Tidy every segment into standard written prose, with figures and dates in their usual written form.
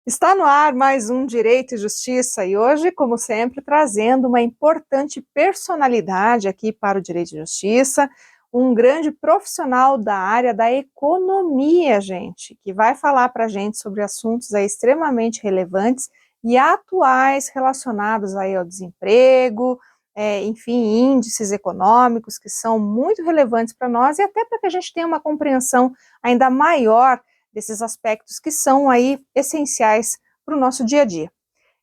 Está no ar mais um Direito e Justiça e hoje, como sempre, trazendo uma importante personalidade aqui para o Direito e Justiça, um grande profissional da área da economia, gente, que vai falar para a gente sobre assuntos aí extremamente relevantes e atuais relacionados aí ao desemprego, enfim, índices econômicos que são muito relevantes para nós e até para que a gente tenha uma compreensão ainda maior desses aspectos que são aí essenciais para o nosso dia a dia.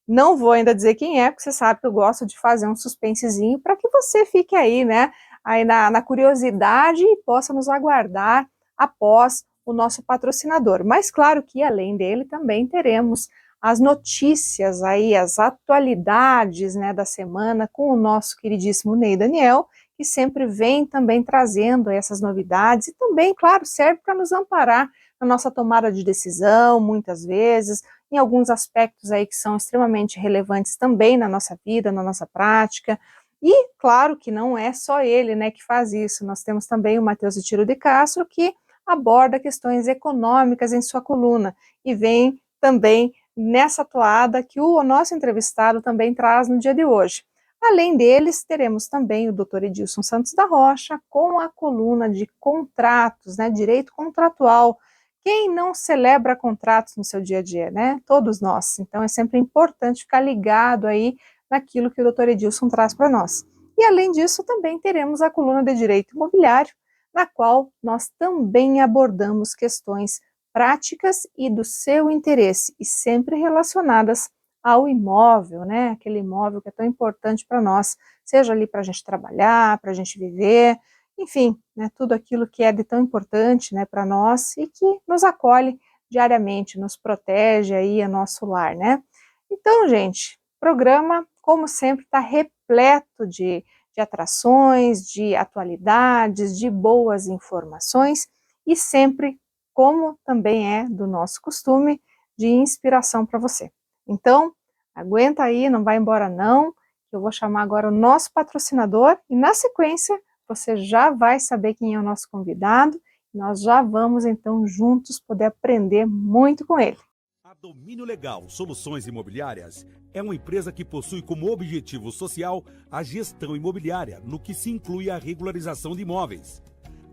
Não vou ainda dizer quem é, porque você sabe que eu gosto de fazer um suspensezinho para que você fique aí, né, aí na curiosidade e possa nos aguardar após o nosso patrocinador. Mas claro que além dele também teremos as notícias aí, as atualidades, né, da semana com o nosso queridíssimo Ney Daniel, que sempre vem também trazendo essas novidades e também, claro, serve para nos amparar na nossa tomada de decisão, muitas vezes, em alguns aspectos aí que são extremamente relevantes também na nossa vida, na nossa prática. E claro que não é só ele, né, que faz isso. Nós temos também o Matheus de Tiro de Castro, que aborda questões econômicas em sua coluna e vem também nessa toada que o nosso entrevistado também traz no dia de hoje. Além deles, teremos também o Dr. Edilson Santos da Rocha com a coluna de contratos, né, direito contratual. Quem não celebra contratos no seu dia a dia, né? Todos nós. Então é sempre importante ficar ligado aí naquilo que o Dr. Edilson traz para nós. E além disso, também teremos a coluna de Direito Imobiliário, na qual nós também abordamos questões práticas e do seu interesse, e sempre relacionadas ao imóvel, né? Aquele imóvel que é tão importante para nós, seja ali para a gente trabalhar, para a gente viver, enfim, né, tudo aquilo que é de tão importante, né, para nós e que nos acolhe diariamente, nos protege aí a nosso lar, né? Então, gente, o programa, como sempre, está repleto de atrações, de atualidades, de boas informações e sempre, como também é do nosso costume, de inspiração para você. Então, aguenta aí, não vai embora não, eu vou chamar agora o nosso patrocinador e na sequência você já vai saber quem é o nosso convidado. Nós já vamos, então, juntos poder aprender muito com ele. A Domínio Legal Soluções Imobiliárias é uma empresa que possui como objetivo social a gestão imobiliária, no que se inclui a regularização de imóveis.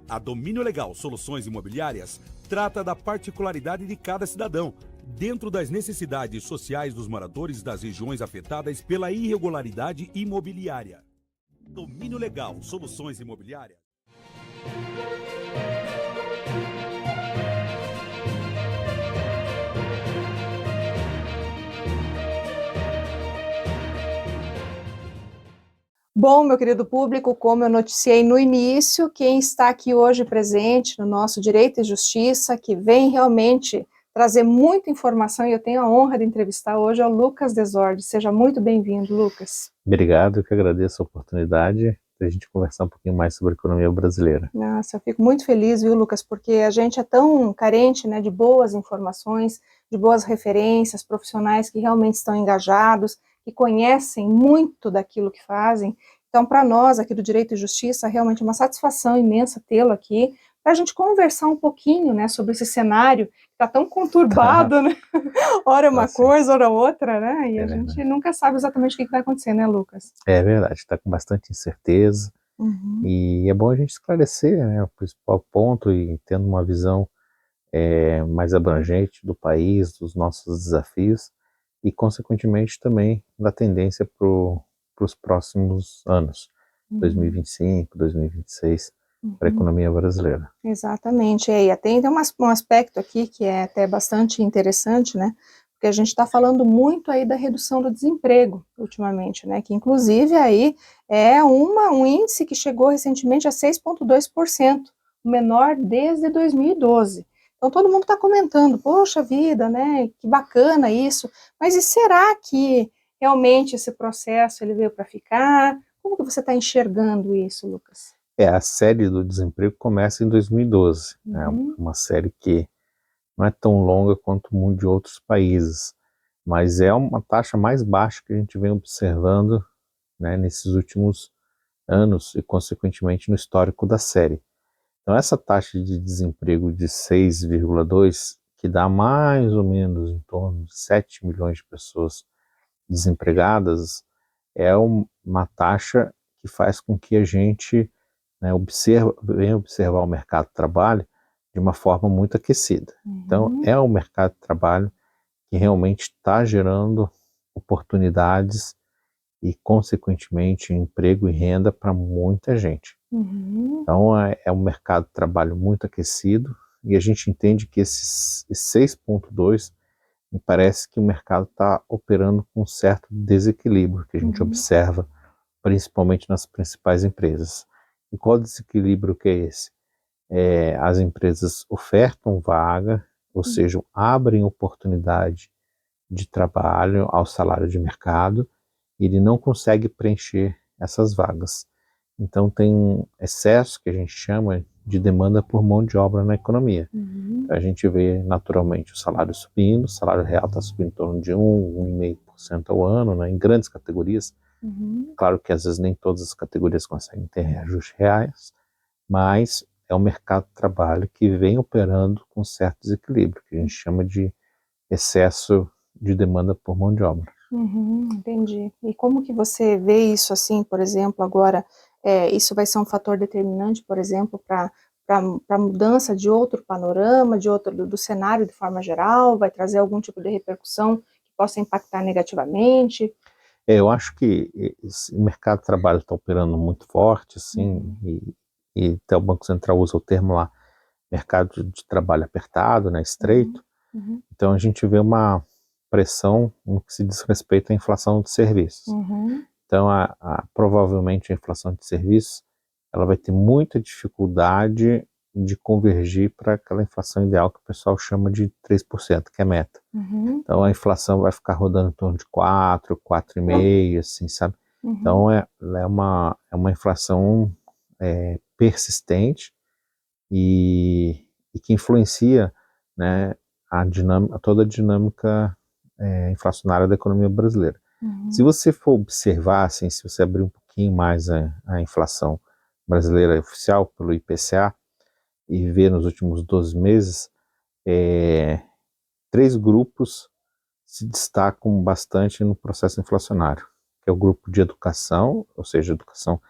A Domínio Legal Soluções Imobiliárias trata da particularidade de cada cidadão, dentro das necessidades sociais dos moradores das regiões afetadas pela irregularidade imobiliária. Domínio Legal Soluções Imobiliárias. Bom, meu querido público, como eu noticiei no início, quem está aqui hoje presente no nosso Direito e Justiça, que vem realmente trazer muita informação, e eu tenho a honra de entrevistar hoje, é o Lucas Desordes. Seja muito bem-vindo, Lucas. Obrigado, eu que agradeço a oportunidade de a gente conversar um pouquinho mais sobre a economia brasileira. Nossa, eu fico muito feliz, viu, Lucas, porque a gente é tão carente, né, de boas informações, de boas referências, profissionais que realmente estão engajados, que conhecem muito daquilo que fazem. Então, para nós aqui do Direito e Justiça, realmente é uma satisfação imensa tê-lo aqui, para a gente conversar um pouquinho, né, sobre esse cenário que está tão conturbado, né? Ora uma coisa, ora outra, né? E a gente nunca sabe exatamente o que vai acontecer, né, Lucas? É verdade, está com bastante incerteza. E é bom a gente esclarecer, né, o principal ponto e tendo uma visão mais abrangente do país, dos nossos desafios e, consequentemente, também da tendência para os próximos anos, 2025, 2026, para a economia brasileira. Exatamente, e até tem um aspecto aqui que é até bastante interessante, né, porque a gente está falando muito aí da redução do desemprego ultimamente, né, que inclusive aí é um índice que chegou recentemente a 6,2%, o menor desde 2012. Então todo mundo está comentando, poxa vida, né, que bacana isso, mas e será que realmente esse processo ele veio para ficar? Como que você está enxergando isso, Lucas? A série do desemprego começa em 2012, é uma série que não é tão longa quanto o de outros países, mas é uma taxa mais baixa que a gente vem observando, né, nesses últimos anos e, consequentemente, no histórico da série. Então, essa taxa de desemprego de 6,2, que dá mais ou menos em torno de 7 milhões de pessoas desempregadas, é uma taxa que faz com que a gente, né, venha observar o mercado de trabalho de uma forma muito aquecida. Então, é um mercado de trabalho que realmente está gerando oportunidades e, consequentemente, emprego e renda para muita gente. Então, é um mercado de trabalho muito aquecido e a gente entende que esse 6,2 me parece que o mercado está operando com um certo desequilíbrio que a gente observa, principalmente nas principais empresas. E qual desequilíbrio que é esse? As empresas ofertam vaga, ou seja, abrem oportunidade de trabalho ao salário de mercado, e ele não consegue preencher essas vagas. Então tem um excesso que a gente chama de demanda por mão de obra na economia. A gente vê naturalmente o salário subindo, o salário real está subindo em torno de 1,5% ao ano, né, em grandes categorias. Claro que às vezes nem todas as categorias conseguem ter reajustes reais, mas é um mercado de trabalho que vem operando com certo desequilíbrio, que a gente chama de excesso de demanda por mão de obra. Entendi. E como que você vê isso assim, por exemplo, agora, isso vai ser um fator determinante, por exemplo, para a mudança de outro panorama, do cenário de forma geral, vai trazer algum tipo de repercussão que possa impactar negativamente? Eu acho que esse mercado de trabalho está operando muito forte, assim, e até o Banco Central usa o termo lá, mercado de trabalho apertado, né, estreito. Então a gente vê uma pressão no que se diz respeito à inflação de serviços. Então provavelmente a inflação de serviços ela vai ter muita dificuldade de convergir para aquela inflação ideal que o pessoal chama de 3%, que é meta. Então a inflação vai ficar rodando em torno de 4, 4,5, assim, sabe? Então é uma inflação persistente e que influencia, né, toda a dinâmica inflacionária da economia brasileira. Se você for observar, assim, se você abrir um pouquinho mais a inflação brasileira oficial pelo IPCA e ver nos últimos 12 meses, 3 grupos se destacam bastante no processo inflacionário, que é o grupo de educação, ou seja, educação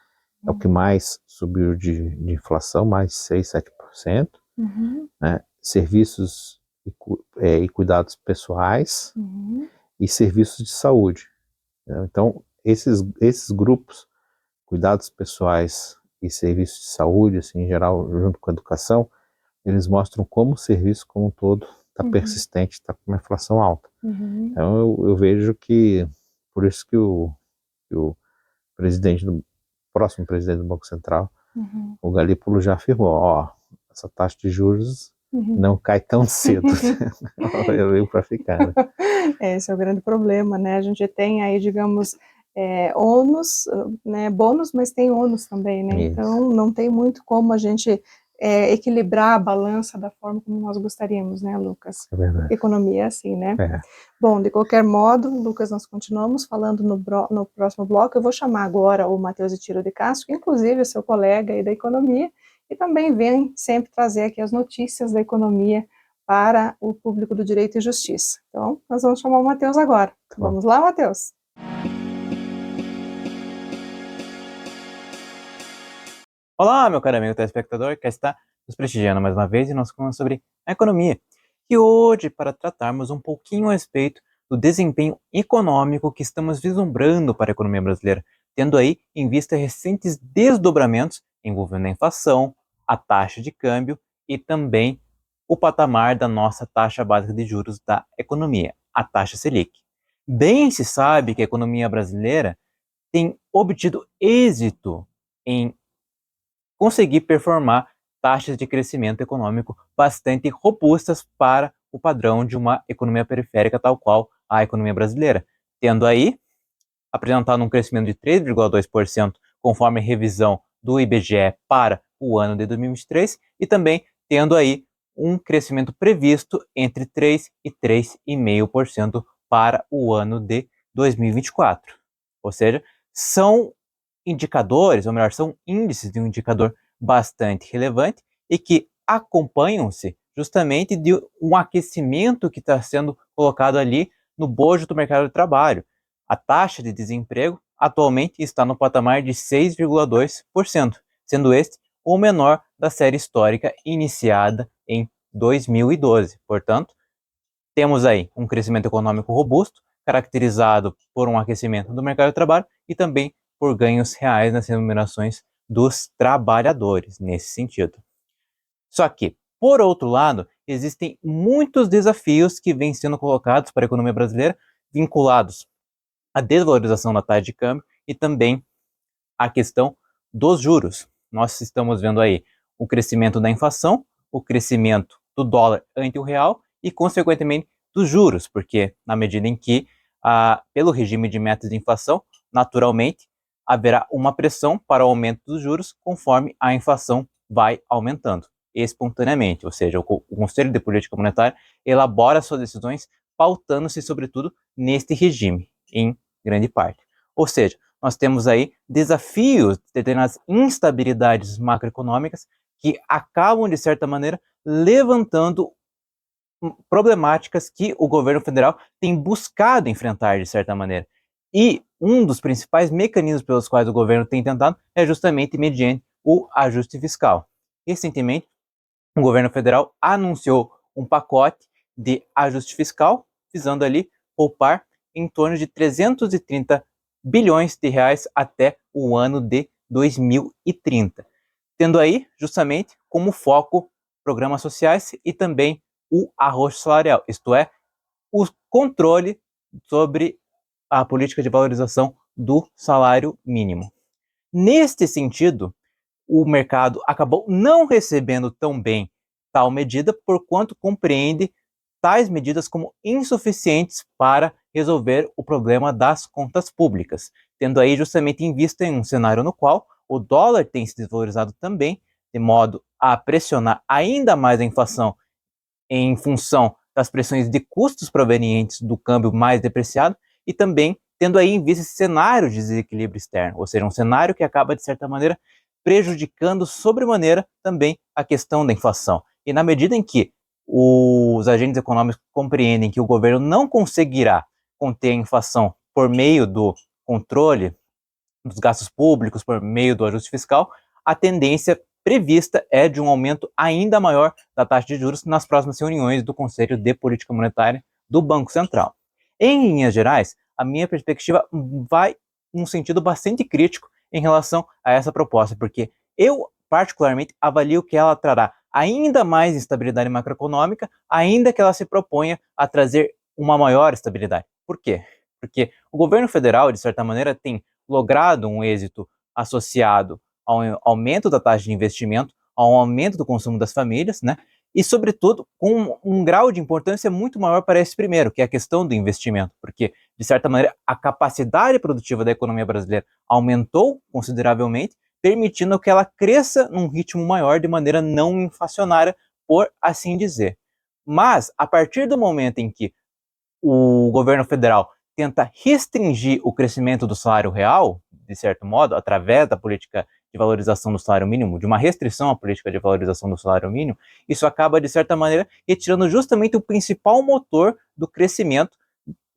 é o que mais subiu de inflação, mais 6, 7%, né? Serviços e cuidados pessoais e serviços de saúde. Então, esses grupos, cuidados pessoais e serviços de saúde, assim, em geral, junto com a educação, eles mostram como o serviço como um todo está persistente, está com uma inflação alta. Então, eu vejo que, por isso que o próximo presidente do Banco Central, o Galípolo já afirmou, essa taxa de juros não cai tão cedo. Eu veio para ficar, né? Esse é o grande problema, né? A gente tem aí, digamos, ônus, né, bônus, mas tem ônus também, né? Isso. Então não tem muito como a gente equilibrar a balança da forma como nós gostaríamos, né, Lucas? É verdade. Economia é assim, né? É. Bom, de qualquer modo, Lucas, nós continuamos falando no próximo bloco. Eu vou chamar agora o Matheus Tiro de Castro, que inclusive é seu colega aí da economia, e também vem sempre trazer aqui as notícias da economia para o público do Direito e Justiça. Então, nós vamos chamar o Matheus agora. Tá bom. Vamos lá, Matheus? Olá, meu caro amigo telespectador, que está nos prestigiando mais uma vez e nós falamos sobre a economia. E hoje, para tratarmos um pouquinho a respeito do desempenho econômico que estamos vislumbrando para a economia brasileira, tendo aí em vista recentes desdobramentos envolvendo a inflação, a taxa de câmbio e também o patamar da nossa taxa básica de juros da economia, a taxa Selic. Bem se sabe que a economia brasileira tem obtido êxito em conseguir performar taxas de crescimento econômico bastante robustas para o padrão de uma economia periférica tal qual a economia brasileira, tendo aí apresentado um crescimento de 3,2% conforme a revisão do IBGE para o ano de 2023 e também tendo aí um crescimento previsto entre 3 e 3,5% para o ano de 2024. Ou seja, são indicadores, ou melhor, são índices de um indicador bastante relevante e que acompanham-se justamente de um aquecimento que está sendo colocado ali no bojo do mercado de trabalho. A taxa de desemprego atualmente está no patamar de 6,2%, sendo este o menor da série histórica iniciada em 2012. Portanto, temos aí um crescimento econômico robusto, caracterizado por um aquecimento do mercado de trabalho e também por ganhos reais nas remunerações dos trabalhadores, nesse sentido. Só que, por outro lado, existem muitos desafios que vêm sendo colocados para a economia brasileira, vinculados à desvalorização da taxa de câmbio e também à questão dos juros. Nós estamos vendo aí o crescimento da inflação, o crescimento do dólar ante o real e, consequentemente, dos juros, porque na medida em que, pelo regime de metas de inflação, naturalmente, haverá uma pressão para o aumento dos juros conforme a inflação vai aumentando espontaneamente, ou seja, o Conselho de Política Monetária elabora suas decisões pautando-se, sobretudo, neste regime, em grande parte. Ou seja, nós temos aí desafios, determinadas instabilidades macroeconômicas que acabam, de certa maneira, levantando problemáticas que o governo federal tem buscado enfrentar, de certa maneira. E um dos principais mecanismos pelos quais o governo tem tentado é justamente mediante o ajuste fiscal. Recentemente, o governo federal anunciou um pacote de ajuste fiscal, visando ali poupar em torno de 330 bilhões de reais até o ano de 2030, tendo aí justamente como foco programas sociais e também o arrocho salarial, isto é, o controle sobre a política de valorização do salário mínimo. Neste sentido, o mercado acabou não recebendo tão bem tal medida, porquanto compreende tais medidas como insuficientes para resolver o problema das contas públicas, tendo aí justamente em vista em um cenário no qual o dólar tem se desvalorizado também, de modo a pressionar ainda mais a inflação em função das pressões de custos provenientes do câmbio mais depreciado e também tendo aí em vista esse cenário de desequilíbrio externo, ou seja, um cenário que acaba, de certa maneira, prejudicando sobremaneira também a questão da inflação. E na medida em que os agentes econômicos compreendem que o governo não conseguirá conter a inflação por meio do controle dos gastos públicos, por meio do ajuste fiscal, a tendência prevista é de um aumento ainda maior da taxa de juros nas próximas reuniões do Conselho de Política Monetária do Banco Central. Em linhas gerais, a minha perspectiva vai num sentido bastante crítico em relação a essa proposta, porque eu particularmente avalio que ela trará ainda mais instabilidade macroeconômica, ainda que ela se proponha a trazer uma maior estabilidade. Por quê? Porque o governo federal, de certa maneira, tem logrado um êxito associado ao aumento da taxa de investimento, ao aumento do consumo das famílias, né? E, sobretudo, com um grau de importância muito maior para esse primeiro, que é a questão do investimento, porque, de certa maneira, a capacidade produtiva da economia brasileira aumentou consideravelmente, permitindo que ela cresça num ritmo maior de maneira não inflacionária, por assim dizer. Mas, a partir do momento em que o governo federal tenta restringir o crescimento do salário real, de certo modo, através da política de valorização do salário mínimo, de uma restrição à política de valorização do salário mínimo, isso acaba, de certa maneira, retirando justamente o principal motor do crescimento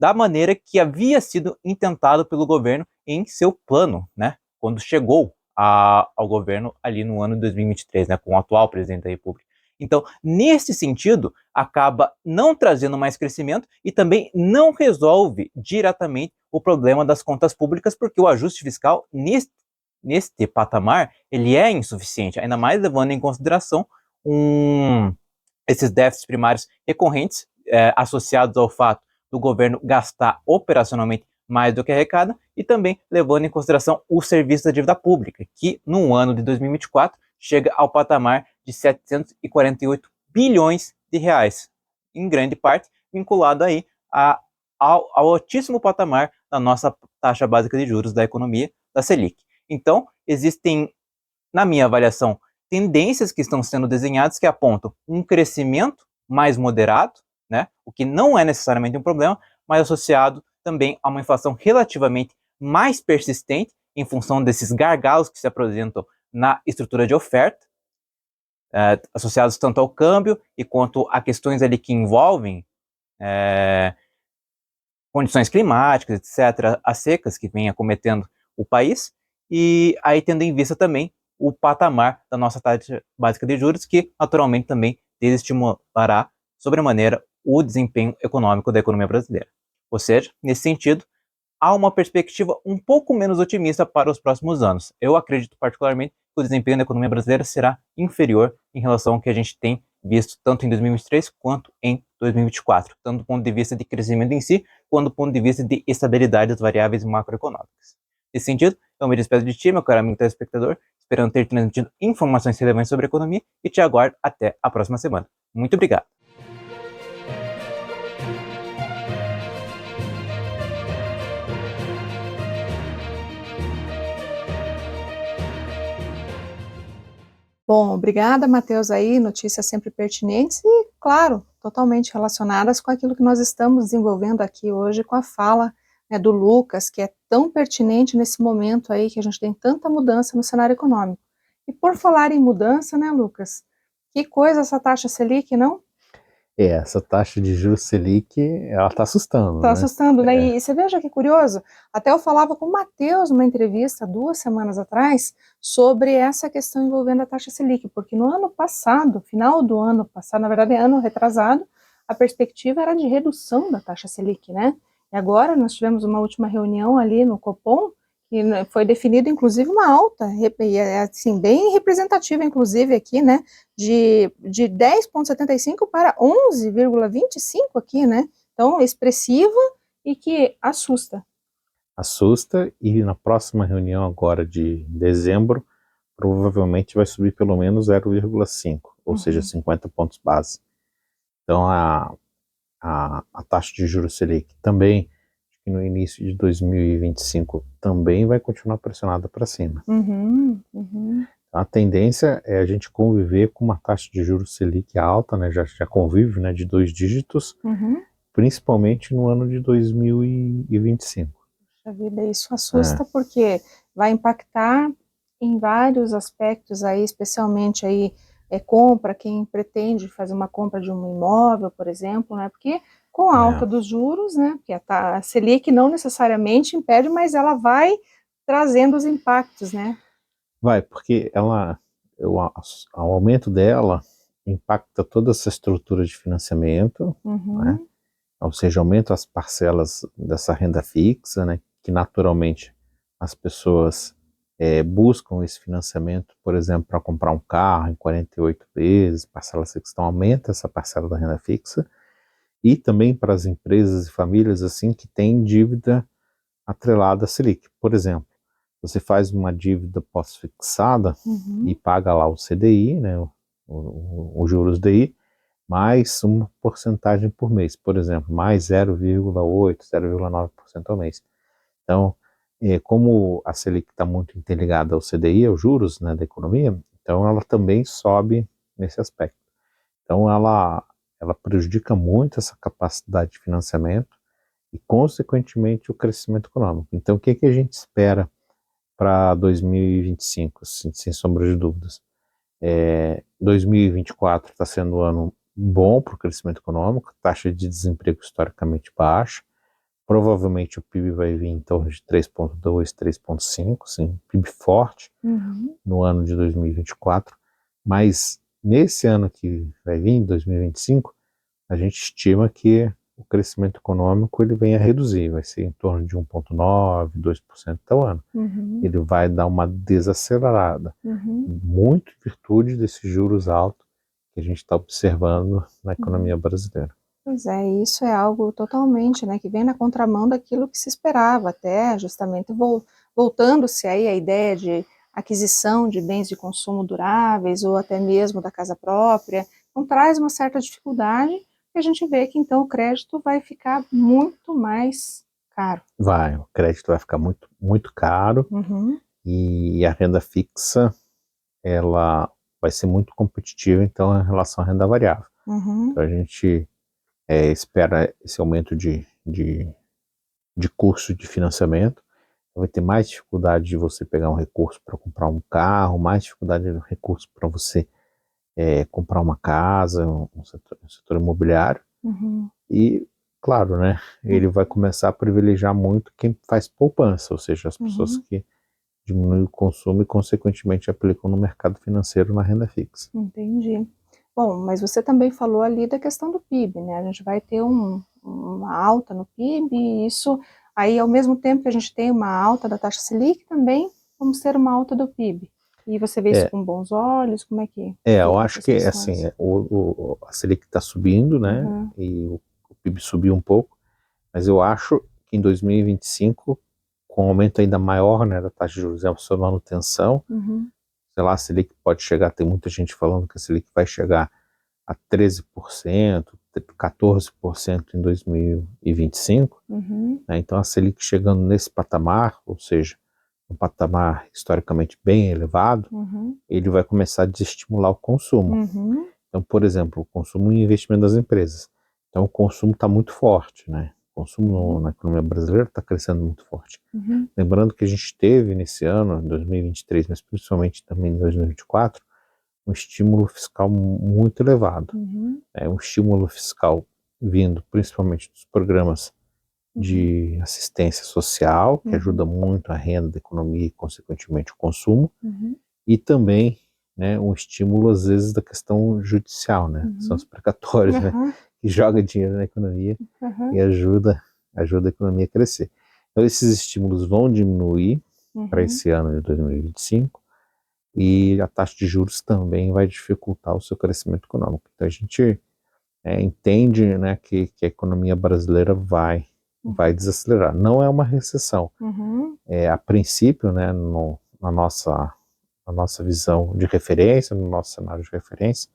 da maneira que havia sido intentado pelo governo em seu plano, né, quando chegou ao governo ali no ano de 2023, né, com o atual presidente da República. Então, nesse sentido, acaba não trazendo mais crescimento e também não resolve diretamente o problema das contas públicas, porque o ajuste fiscal, neste patamar, ele é insuficiente, ainda mais levando em consideração esses déficits primários recorrentes, associados ao fato do governo gastar operacionalmente mais do que arrecada, e também levando em consideração o serviço da dívida pública, que no ano de 2024 chega ao patamar de 748 bilhões de reais, em grande parte vinculado aí ao altíssimo patamar da nossa taxa básica de juros da economia, da Selic. Então, existem, na minha avaliação, tendências que estão sendo desenhadas que apontam um crescimento mais moderado, né, o que não é necessariamente um problema, mas associado também a uma inflação relativamente mais persistente em função desses gargalos que se apresentam na estrutura de oferta, associados tanto ao câmbio e quanto a questões ali que envolvem condições climáticas, etc., as secas que vem acometendo o país, e aí tendo em vista também o patamar da nossa taxa básica de juros, que naturalmente também desestimulará sobremaneira o desempenho econômico da economia brasileira. Ou seja, nesse sentido, há uma perspectiva um pouco menos otimista para os próximos anos. Eu acredito particularmente que o desempenho da economia brasileira será inferior em relação ao que a gente tem visto tanto em 2023 quanto em 2024, tanto do ponto de vista de crescimento em si, quanto do ponto de vista de estabilidade das variáveis macroeconômicas. Nesse sentido, eu me despeço de ti, meu caro amigo telespectador, esperando ter transmitido informações relevantes sobre a economia e te aguardo até a próxima semana. Muito obrigado! Bom, obrigada, Matheus, aí, notícias sempre pertinentes e, claro, totalmente relacionadas com aquilo que nós estamos desenvolvendo aqui hoje com a fala, né, do Lucas, que é tão pertinente nesse momento aí que a gente tem tanta mudança no cenário econômico. E por falar em mudança, né, Lucas, que coisa essa taxa Selic, não? Essa taxa de juros Selic, ela está assustando, Tá né? assustando, né? E você veja que curioso, até eu falava com o Matheus numa entrevista 2 semanas atrás sobre essa questão envolvendo a taxa Selic, porque no ano passado, final do ano passado, na verdade ano retrasado, a perspectiva era de redução da taxa Selic, né? E agora nós tivemos uma última reunião ali no Copom, que foi definido inclusive uma alta, e é assim, bem representativa inclusive aqui, né? De 10,75 para 11,25 aqui, né? Então, expressiva e que assusta. Assusta, e na próxima reunião agora de dezembro, provavelmente vai subir pelo menos 0,5, ou seja, 50 pontos base. Então a taxa de juros Selic também, no início de 2025, também vai continuar pressionada para cima. A tendência é a gente conviver com uma taxa de juros Selic alta, né, já convive, né, de 2 dígitos, principalmente no ano de 2025. A vida, isso assusta porque vai impactar em vários aspectos aí, especialmente aí compra, quem pretende fazer uma compra de um imóvel, por exemplo, né? Porque com a alta dos juros, né? Porque a Selic não necessariamente impede, mas ela vai trazendo os impactos, né? Vai, porque o aumento dela impacta toda essa estrutura de financiamento, né? Ou seja, aumenta as parcelas dessa renda fixa, né? Que naturalmente as pessoas buscam esse financiamento, por exemplo, para comprar um carro em 48 vezes, parcelas fixas, então aumenta essa parcela da renda fixa, e também para as empresas e famílias assim que têm dívida atrelada à Selic. Por exemplo, você faz uma dívida pós-fixada e paga lá o CDI, né, o juros DI, mais uma porcentagem por mês, por exemplo, mais 0,8, 0,9% ao mês. Então, como a Selic está muito interligada ao CDI, aos juros, né, da economia, então ela também sobe nesse aspecto. Então ela prejudica muito essa capacidade de financiamento e, consequentemente, o crescimento econômico. Então, o que a gente espera para 2025, sem sombra de dúvidas? 2024 está sendo um ano bom para o crescimento econômico, taxa de desemprego historicamente baixa, provavelmente o PIB vai vir em torno de 3,2, 3,5, sim, PIB forte no ano de 2024, mas nesse ano que vai vir, 2025, a gente estima que o crescimento econômico ele vem a reduzir, vai ser em torno de 1,9%, 2% ao ano. Ele vai dar uma desacelerada, muito em virtude desses juros altos que a gente está observando na economia brasileira. Pois é, isso é algo totalmente, né, que vem na contramão daquilo que se esperava, até justamente voltando-se aí a ideia de aquisição de bens de consumo duráveis ou até mesmo da casa própria, então traz uma certa dificuldade e a gente vê que então o crédito vai ficar muito mais caro. O crédito vai ficar muito, muito caro e a renda fixa, ela vai ser muito competitiva, então, em relação à renda variável. Então a gente espera esse aumento de custo de financiamento, vai ter mais dificuldade de você pegar um recurso para comprar um carro, mais dificuldade de recurso para você comprar uma casa, um setor imobiliário. E, claro, né, ele vai começar a privilegiar muito quem faz poupança, ou seja, as pessoas que diminuem o consumo e, consequentemente, aplicam no mercado financeiro na renda fixa. Entendi. Bom, mas você também falou ali da questão do PIB, né? A gente vai ter uma alta no PIB, e isso aí, ao mesmo tempo que a gente tem uma alta da taxa Selic, também vamos ter uma alta do PIB. E você vê isso com bons olhos? Como é que eu fica acho essas que questões? assim, a Selic está subindo, né? E o PIB subiu um pouco, mas eu acho que em 2025, com um aumento ainda maior, né, da taxa de juros e a sua manutenção, sei lá, a Selic pode chegar, tem muita gente falando que a Selic vai chegar a 13%, 14% em 2025, né? Então a Selic chegando nesse patamar, ou seja, um patamar historicamente bem elevado, ele vai começar a desestimular o consumo. Então, por exemplo, o consumo e investimento das empresas. Então o consumo está muito forte, né? O consumo na economia brasileira está crescendo muito forte. Lembrando que a gente teve nesse ano, em 2023, mas principalmente também em 2024, um estímulo fiscal muito elevado. Um estímulo fiscal vindo principalmente dos programas de assistência social, que ajuda muito a renda da economia e, consequentemente, o consumo, e também, né, um estímulo, às vezes, da questão judicial, né? São os precatórios, né, que joga dinheiro na economia e ajuda a economia a crescer. Então, esses estímulos vão diminuir para esse ano de 2025, e a taxa de juros também vai dificultar o seu crescimento econômico. Então a gente entende, né, que a economia brasileira vai desacelerar. Não é uma recessão. A princípio, né, na nossa visão de referência, no nosso cenário de referência,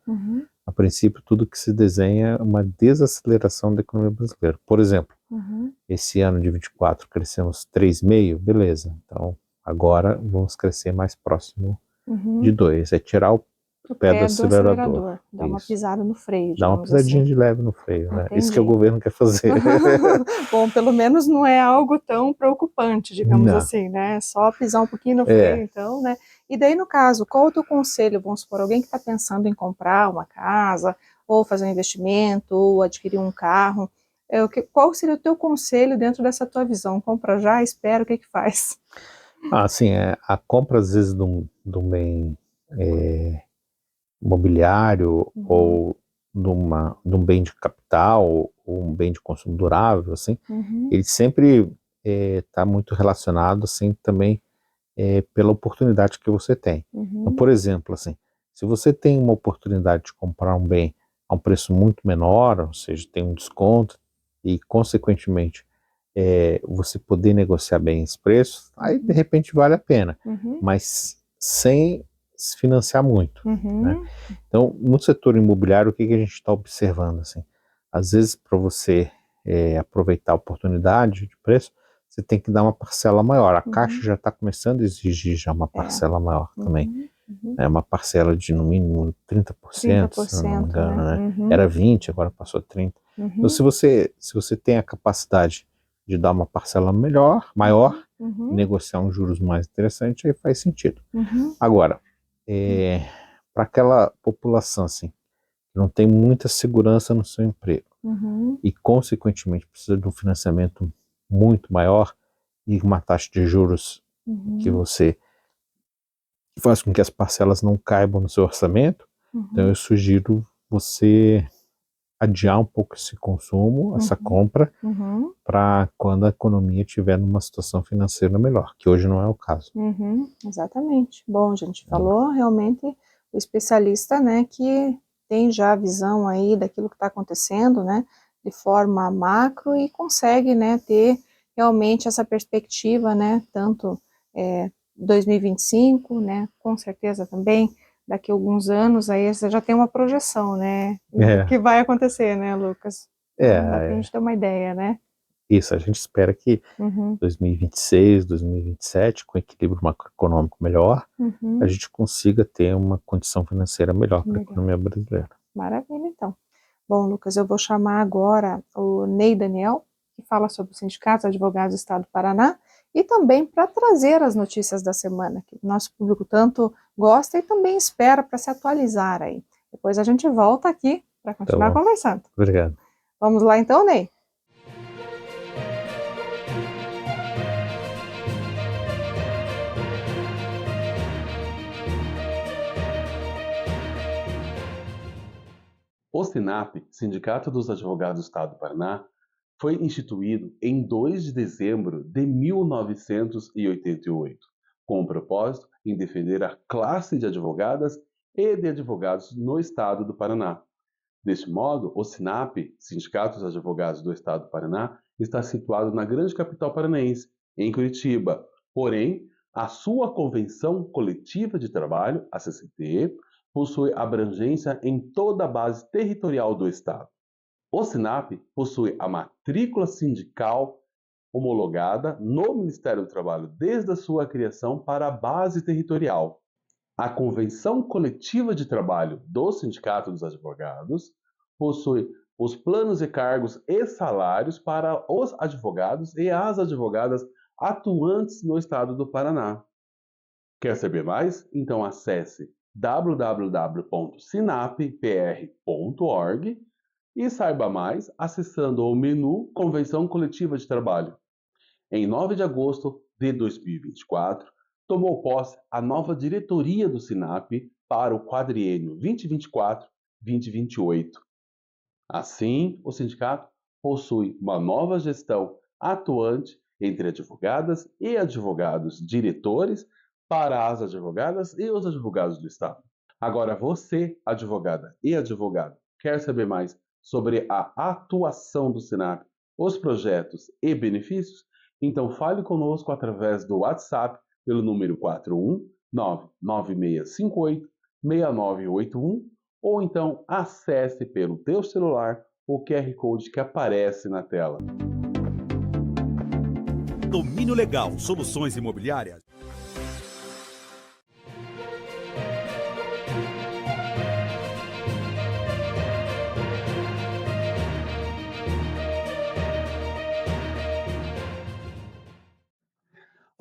a princípio tudo que se desenha é uma desaceleração da economia brasileira. Por exemplo, esse ano de 24 crescemos 3,5%, beleza. Então agora vamos crescer mais próximo de 2%. É tirar o pé do acelerador. Dá uma pisada no freio, Dá uma digamos pisadinha assim. de leve no freio, né? Isso que o Entendi. governo quer fazer. Bom, pelo menos não é algo tão preocupante, digamos Não. assim, né? Só pisar um pouquinho no freio, então, né? E daí, no caso, qual o teu conselho? Vamos supor, alguém que está pensando em comprar uma casa, ou fazer um investimento, ou adquirir um carro. Qual seria o teu conselho dentro dessa tua visão? Compra já, espera, o que que faz? Assim, a compra, às vezes, de um bem imobiliário, ou de um bem de capital, ou um bem de consumo durável, assim, ele sempre está muito relacionado, assim, também pela oportunidade que você tem. Então, por exemplo, assim, se você tem uma oportunidade de comprar um bem a um preço muito menor, ou seja, tem um desconto, e, consequentemente, você poder negociar bem esse preço, aí, de repente, vale a pena, mas sem se financiar muito, né? Então, no setor imobiliário, o que a gente está observando, assim? Às vezes, para você aproveitar a oportunidade de preço, você tem que dar uma parcela maior. A Caixa já está começando a exigir já uma parcela maior também. Uma parcela de, no mínimo, 30%, se eu não me engano, né? Era 20%, agora passou a 30%. Então, se você tem a capacidade de dar uma parcela maior, negociar uns juros mais interessantes, aí faz sentido. Agora, para aquela população, assim, que não tem muita segurança no seu emprego, e, consequentemente, precisa de um financiamento muito maior e uma taxa de juros que faz com que as parcelas não caibam no seu orçamento, então eu sugiro você adiar um pouco esse consumo, essa compra, para quando a economia estiver numa situação financeira melhor, que hoje não é o caso. Exatamente. Bom, a gente falou realmente o especialista, né, que tem já a visão aí daquilo que está acontecendo, né, de forma macro, e consegue, né, ter realmente essa perspectiva, né, tanto 2025, né, com certeza também daqui a alguns anos, aí você já tem uma projeção, né, do que vai acontecer, né, Lucas? Dá pra gente ter uma ideia, né? Isso, a gente espera que 2026, 2027, com equilíbrio macroeconômico melhor, a gente consiga ter uma condição financeira melhor para a economia brasileira. Maravilha, então. Bom, Lucas, eu vou chamar agora o Ney Daniel, que fala sobre o Sindicato dos Advogados do Estado do Paraná, e também para trazer as notícias da semana, que o nosso público tanto gosta e também espera para se atualizar aí. Depois a gente volta aqui para continuar conversando. Obrigado. Vamos lá então, Ney? O SINAP, Sindicato dos Advogados do Estado do Paraná, foi instituído em 2 de dezembro de 1988, com o propósito em defender a classe de advogadas e de advogados no Estado do Paraná. Deste modo, o SINAP, Sindicato dos Advogados do Estado do Paraná, está situado na grande capital paranaense, em Curitiba. Porém, a sua Convenção Coletiva de Trabalho, a CCT, possui abrangência em toda a base territorial do Estado. O SINAP possui a matrícula sindical homologada no Ministério do Trabalho desde a sua criação para a base territorial. A Convenção Coletiva de Trabalho do Sindicato dos Advogados possui os planos e cargos e salários para os advogados e as advogadas atuantes no Estado do Paraná. Quer saber mais? Então acesse www.sinapr.org e saiba mais acessando o menu Convenção Coletiva de Trabalho. Em 9 de agosto de 2024, tomou posse a nova diretoria do SINAP para o quadriênio 2024-2028. Assim, o sindicato possui uma nova gestão atuante entre advogadas e advogados diretores para as advogadas e os advogados do Estado. Agora, você, advogada e advogado, quer saber mais sobre a atuação do SINAP, os projetos e benefícios? Então fale conosco através do WhatsApp pelo número 41996586981 ou então acesse pelo teu celular o QR Code que aparece na tela. Domínio Legal, soluções imobiliárias.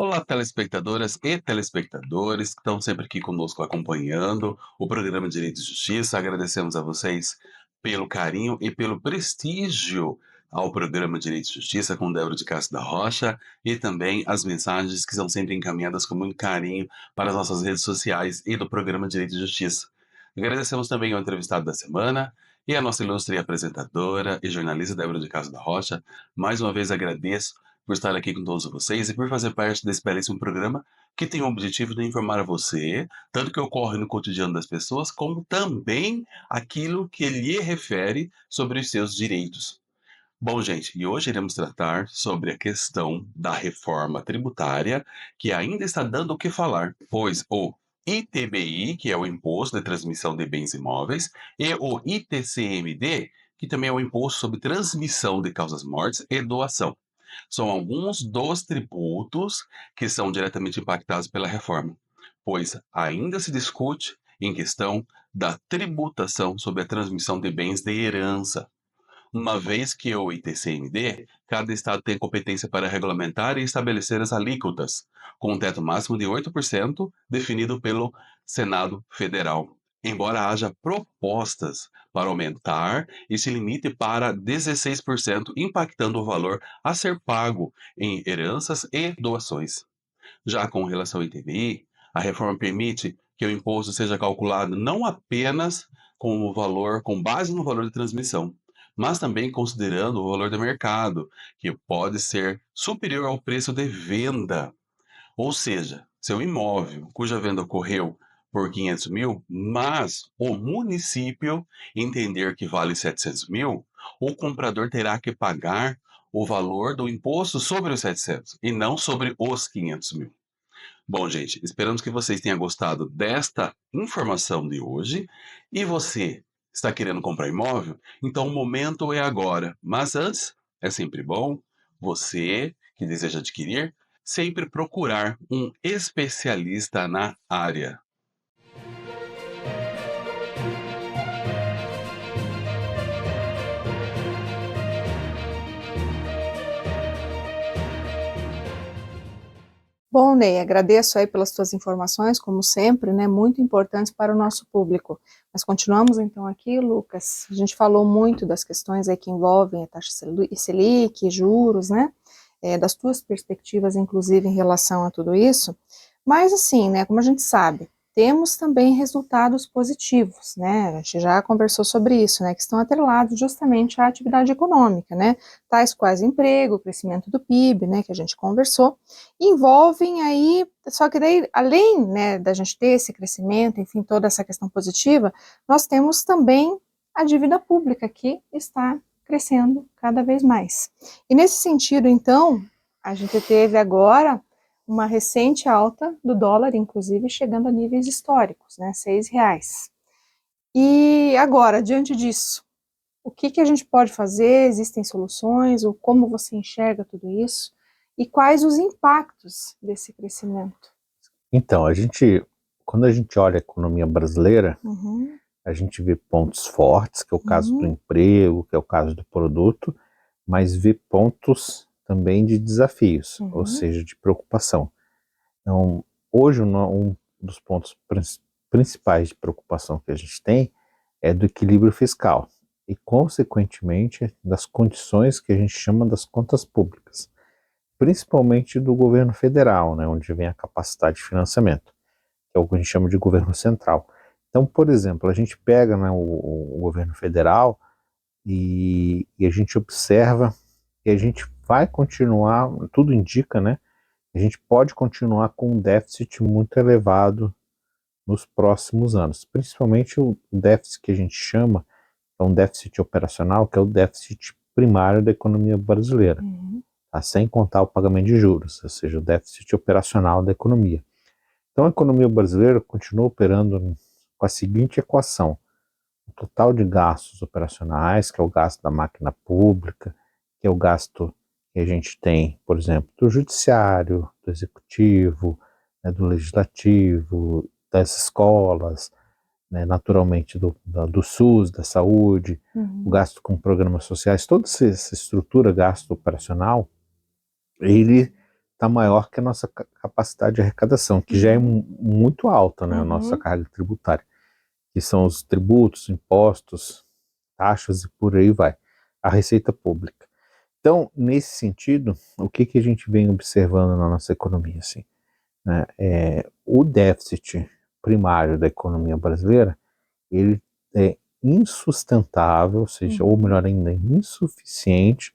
Olá, telespectadoras e telespectadores que estão sempre aqui conosco acompanhando o programa Direito e Justiça. Agradecemos a vocês pelo carinho e pelo prestígio ao programa Direito e Justiça com Débora de Castro da Rocha e também as mensagens que são sempre encaminhadas com muito carinho para as nossas redes sociais e do programa Direito e Justiça. Agradecemos também ao entrevistado da semana e a nossa ilustre apresentadora e jornalista Débora de Castro da Rocha. Mais uma vez agradeço por estar aqui com todos vocês e por fazer parte desse belíssimo programa que tem o objetivo de informar a você, tanto o que ocorre no cotidiano das pessoas, como também aquilo que lhe refere sobre os seus direitos. Bom, gente, e hoje iremos tratar sobre a questão da reforma tributária, que ainda está dando o que falar, pois o ITBI, que é o Imposto de Transmissão de Bens Imóveis, e o ITCMD, que também é o Imposto sobre Transmissão de Causas Mortes e Doação. São alguns dos tributos que são diretamente impactados pela reforma, pois ainda se discute em questão da tributação sobre a transmissão de bens de herança, uma vez que o ITCMD, cada estado tem competência para regulamentar e estabelecer as alíquotas, com um teto máximo de 8% definido pelo Senado Federal. Embora haja propostas para aumentar esse limite para 16%, impactando o valor a ser pago em heranças e doações. Já com relação ao ITBI, a reforma permite que o imposto seja calculado não apenas com base no valor de transmissão, mas também considerando o valor de mercado, que pode ser superior ao preço de venda. Ou seja, seu imóvel cuja venda ocorreu por 500 mil, mas o município entender que vale 700 mil, o comprador terá que pagar o valor do imposto sobre os 700 e não sobre os 500 mil. Bom, gente, esperamos que vocês tenham gostado desta informação de hoje. E você está querendo comprar imóvel? Então o momento é agora. Mas antes, é sempre bom você que deseja adquirir, sempre procurar um especialista na área. Bom, Ney, agradeço aí pelas tuas informações, como sempre, né, muito importantes para o nosso público. Mas continuamos então aqui, Lucas. A gente falou muito das questões aí que envolvem a taxa Selic, juros, né, das tuas perspectivas, inclusive, em relação a tudo isso. Mas assim, né, como a gente sabe, temos também resultados positivos, né, a gente já conversou sobre isso, né, que estão atrelados justamente à atividade econômica, né, tais quais emprego, crescimento do PIB, né, que a gente conversou, envolvem aí, só que daí, além, né, da gente ter esse crescimento, enfim, toda essa questão positiva, nós temos também a dívida pública que está crescendo cada vez mais. E nesse sentido, então, a gente teve agora uma recente alta do dólar, inclusive chegando a níveis históricos, né, R$ 6. E agora, diante disso, o que a gente pode fazer? Existem soluções? Ou como você enxerga tudo isso? E quais os impactos desse crescimento? Então, quando a gente olha a economia brasileira, Uhum, a gente vê pontos fortes, que é o caso do uhum, emprego, que é o caso do produto, mas vê pontos também de desafios, ou uhum, seja, de preocupação. Então, hoje, um dos pontos principais de preocupação que a gente tem é do equilíbrio fiscal e, consequentemente, das condições que a gente chama das contas públicas, principalmente do governo federal, né, onde vem a capacidade de financiamento, que é o que a gente chama de governo central. Então, por exemplo, a gente pega, né, o governo federal e a gente observa que a gente vai continuar, tudo indica, né, a gente pode continuar com um déficit muito elevado nos próximos anos, principalmente o déficit que a gente chama, é um déficit operacional, que é o déficit primário da economia brasileira, uhum, tá? Sem contar o pagamento de juros, ou seja, o déficit operacional da economia. Então a economia brasileira continua operando com a seguinte equação: o total de gastos operacionais, que é o gasto da máquina pública, que é o gasto que a gente tem, por exemplo, do judiciário, do executivo, né, do legislativo, das escolas, né, naturalmente do SUS, da saúde, o uhum, gasto com programas sociais, toda essa estrutura gasto operacional, ele está maior que a nossa capacidade de arrecadação, que já é uhum, muito alta, né, a nossa uhum, carga tributária, que são os tributos, impostos, taxas e por aí vai, a receita pública. Então, nesse sentido, o que a gente vem observando na nossa economia, assim, né, o déficit primário da economia brasileira, ele é insustentável, ou seja, ou uhum, melhor ainda, insuficiente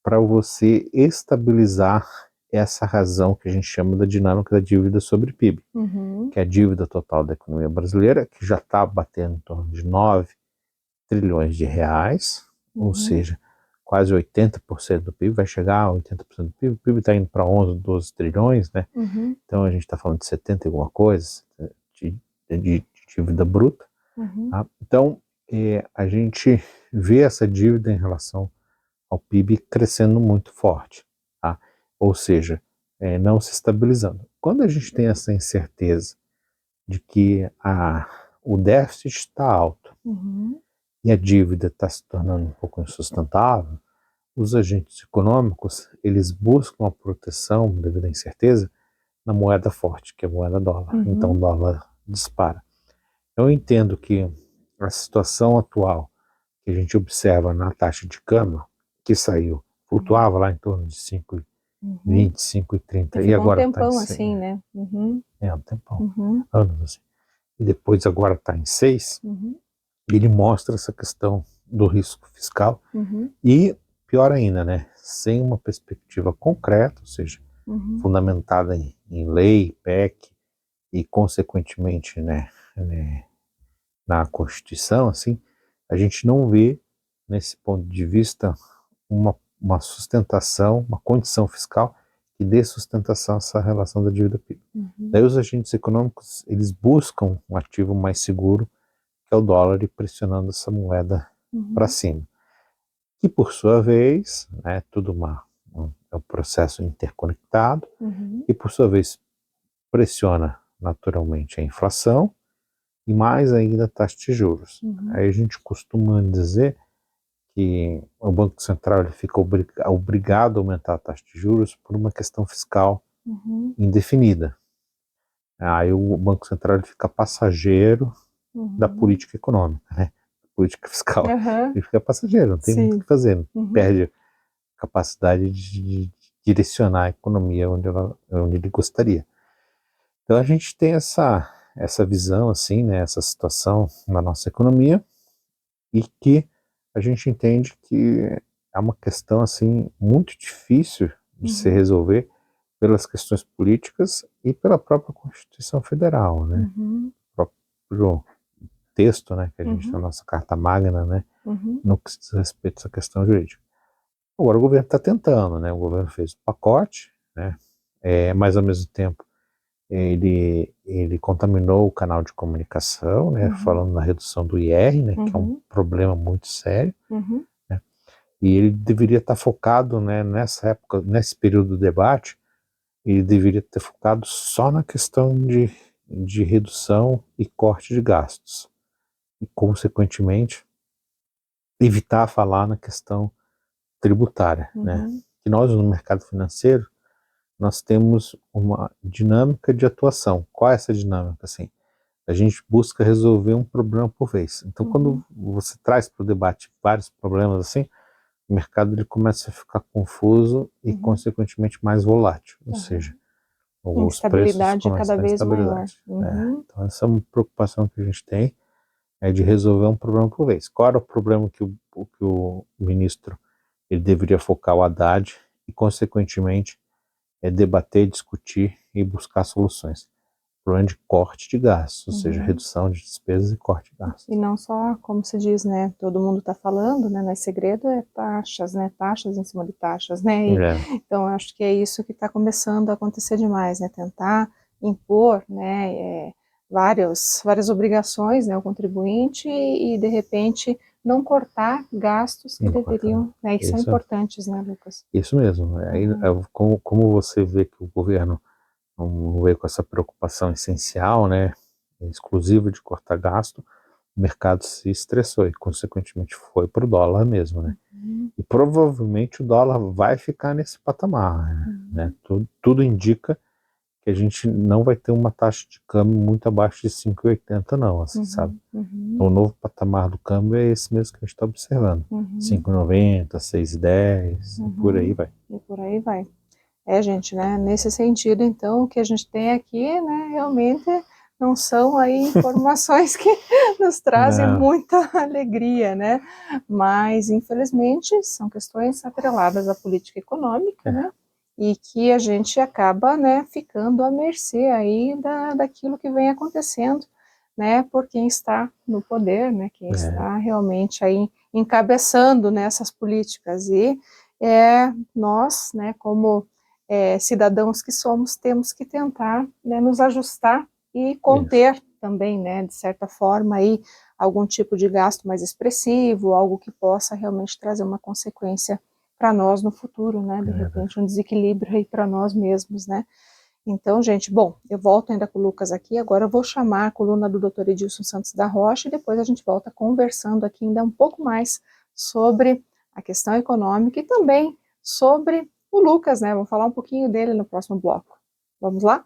para você estabilizar essa razão que a gente chama da dinâmica da dívida sobre PIB, uhum, que é a dívida total da economia brasileira, que já está batendo em torno de 9 trilhões de reais, ou uhum, seja, quase 80% do PIB, vai chegar a 80% do PIB, o PIB está indo para 11, 12 trilhões, né? uhum, Então a gente está falando de 70 e alguma coisa de dívida bruta, uhum, tá? Então a gente vê essa dívida em relação ao PIB crescendo muito forte, tá? Ou seja, não se estabilizando. Quando a gente tem essa incerteza de que o déficit está alto uhum, e a dívida está se tornando um pouco insustentável, os agentes econômicos, eles buscam a proteção devido à incerteza na moeda forte, que é a moeda dólar. Então o uhum, dólar dispara. Eu entendo que a situação atual que a gente observa na taxa de câmbio, que saiu, uhum, flutuava lá em torno de uhum. 5,20, E 5,30, e ficou um agora está em tempão 6, assim, né? Uhum, um tempão, uhum, anos assim. E depois agora está em 6, uhum, ele mostra essa questão do risco fiscal uhum, e, pior ainda, né, sem uma perspectiva concreta, ou seja, uhum, fundamentada em lei, PEC e, consequentemente, na Constituição, assim, a gente não vê, nesse ponto de vista, uma sustentação, uma condição fiscal que dê sustentação a essa relação da dívida PIB. uhum, Daí os agentes econômicos, eles buscam um ativo mais seguro, que é o dólar, e pressionando essa moeda para uhum, cima. Que, por sua vez, é tudo é um processo interconectado, uhum, e, por sua vez, pressiona naturalmente a inflação e mais ainda a taxa de juros. uhum, Aí a gente costuma dizer que o Banco Central ele fica obrigado a aumentar a taxa de juros por uma questão fiscal indefinida. Aí o Banco Central ele fica passageiro da política econômica, né? Política fiscal. Ele fica passageiro, não tem muito o que fazer, perde a capacidade de direcionar a economia onde ele gostaria. Então a gente tem essa visão, assim, né, essa situação na nossa economia, e que a gente entende que é uma questão assim muito difícil de se resolver pelas questões políticas e pela própria Constituição Federal, né? O próprio texto, né, que a gente tem na nossa Carta Magna, né, no que se diz respeito a essa questão jurídica. Agora o governo está tentando, né? O governo fez um pacote, né? Mas ao mesmo tempo ele contaminou o canal de comunicação, né? Falando na redução do IR, né? Que é um problema muito sério, né? E ele deveria estar focado, né? Nessa época, nesse período do debate, ele deveria ter focado só na questão de redução e corte de gastos e, consequentemente, evitar falar na questão tributária, né? Que nós no mercado financeiro nós temos uma dinâmica de atuação. Qual é essa dinâmica? Assim, a gente busca resolver um problema por vez. Então, quando você traz para o debate vários problemas assim, o mercado ele começa a ficar confuso e, consequentemente, mais volátil. Ou seja, os preços começam cada a ter vez maior. instabilidade. Então, essa é uma preocupação que a gente tem, é de resolver um problema por vez. Qual era o problema que o ministro ele deveria focar o Haddad e, consequentemente, debater, discutir e buscar soluções? Problema de corte de gastos, ou seja, redução de despesas e corte de gastos. E não só, como se diz, né, todo mundo está falando, né, não é segredo, é taxas, né, taxas em cima de taxas, né, então acho que é isso que está começando a acontecer demais, né, tentar impor, né, várias obrigações, né, ao contribuinte e de repente não cortar gastos que deveriam, né, que são importantes, né, Lucas? Isso mesmo. Aí, como você vê que o governo não veio com essa preocupação essencial, né, exclusiva de cortar gasto, o mercado se estressou e, consequentemente, foi para o dólar mesmo, né? E provavelmente o dólar vai ficar nesse patamar, né? Tudo indica que a gente não vai ter uma taxa de câmbio muito abaixo de 5,80 não, assim, sabe? Então, o novo patamar do câmbio é esse mesmo que a gente está observando. 5,90, 6,10, e por aí vai. E por aí vai. Gente, né, nesse sentido, então, o que a gente tem aqui, né, realmente não são aí informações que nos trazem muita alegria, né, mas, infelizmente, são questões atreladas à política econômica, né, e que a gente acaba, né, ficando à mercê aí daquilo que vem acontecendo, né, por quem está no poder, né, quem está realmente aí encabeçando nessas políticas, e nós, né, como cidadãos que somos, temos que tentar, né, nos ajustar e conter também, né, de certa forma, aí, algum tipo de gasto mais expressivo, algo que possa realmente trazer uma consequência para nós no futuro, né, de repente um desequilíbrio aí para nós mesmos, né. Então, gente, bom, eu volto ainda com o Lucas aqui, agora eu vou chamar a coluna do Dr. Edilson Santos da Rocha e depois a gente volta conversando aqui ainda um pouco mais sobre a questão econômica e também sobre o Lucas, né? Vamos falar um pouquinho dele no próximo bloco. Vamos lá?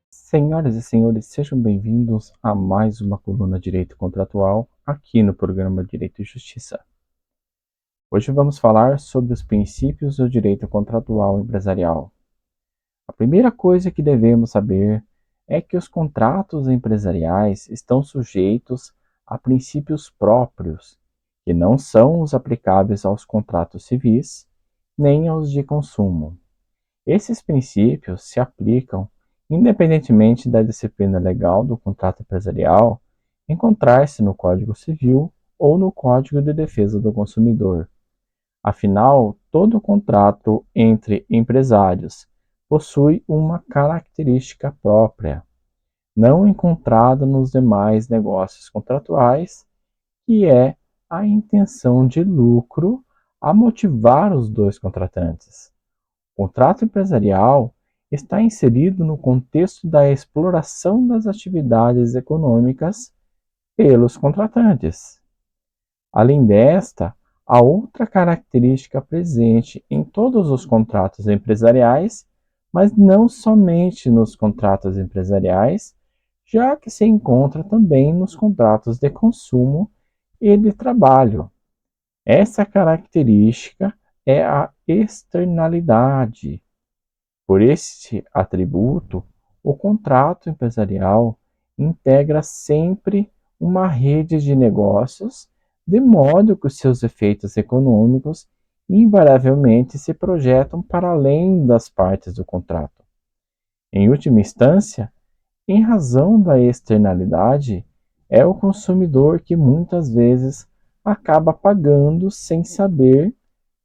Senhoras e senhores, sejam bem-vindos a mais uma coluna Direito Contratual aqui no programa Direito e Justiça. Hoje vamos falar sobre os princípios do direito contratual empresarial. A primeira coisa que devemos saber é que os contratos empresariais estão sujeitos a princípios próprios, que não são os aplicáveis aos contratos civis, nem aos de consumo. Esses princípios se aplicam independentemente da disciplina legal do contrato empresarial encontrar-se no Código Civil ou no Código de Defesa do Consumidor. Afinal, todo contrato entre empresários possui uma característica própria, não encontrada nos demais negócios contratuais, que é a intenção de lucro a motivar os dois contratantes. O contrato empresarial está inserido no contexto da exploração das atividades econômicas pelos contratantes. Além desta, a outra característica presente em todos os contratos empresariais, mas não somente nos contratos empresariais, já que se encontra também nos contratos de consumo e de trabalho. Essa característica é a externalidade. Por este atributo, o contrato empresarial integra sempre uma rede de negócios, de modo que os seus efeitos econômicos invariavelmente se projetam para além das partes do contrato. Em última instância, em razão da externalidade, é o consumidor que muitas vezes acaba pagando sem saber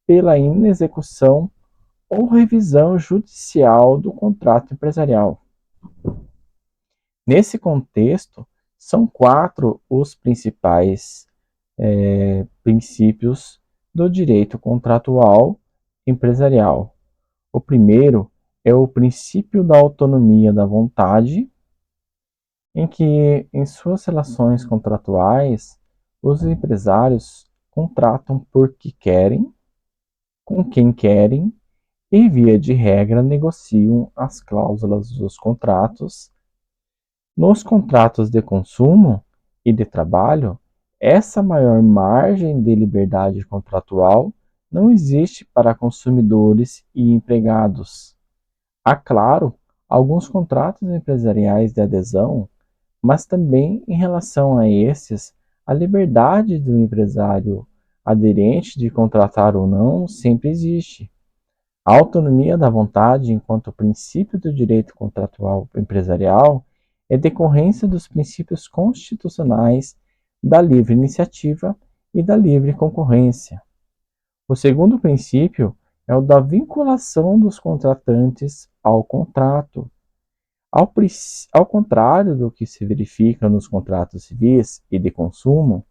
pela inexecução ou revisão judicial do contrato empresarial. Nesse contexto, são 4 os principais princípios do direito contratual empresarial. O primeiro é o princípio da autonomia da vontade, em que, em suas relações contratuais, os empresários contratam porque querem, com quem querem e, via de regra, negociam as cláusulas dos contratos. Nos contratos de consumo e de trabalho, essa maior margem de liberdade contratual não existe para consumidores e empregados. Há, claro, alguns contratos empresariais de adesão, mas também em relação a esses, a liberdade do empresário aderente de contratar ou não sempre existe. A autonomia da vontade, enquanto princípio do direito contratual empresarial, é decorrência dos princípios constitucionais da livre iniciativa e da livre concorrência. O segundo princípio é o da vinculação dos contratantes ao contrato. Ao contrário do que se verifica nos contratos civis e de consumo,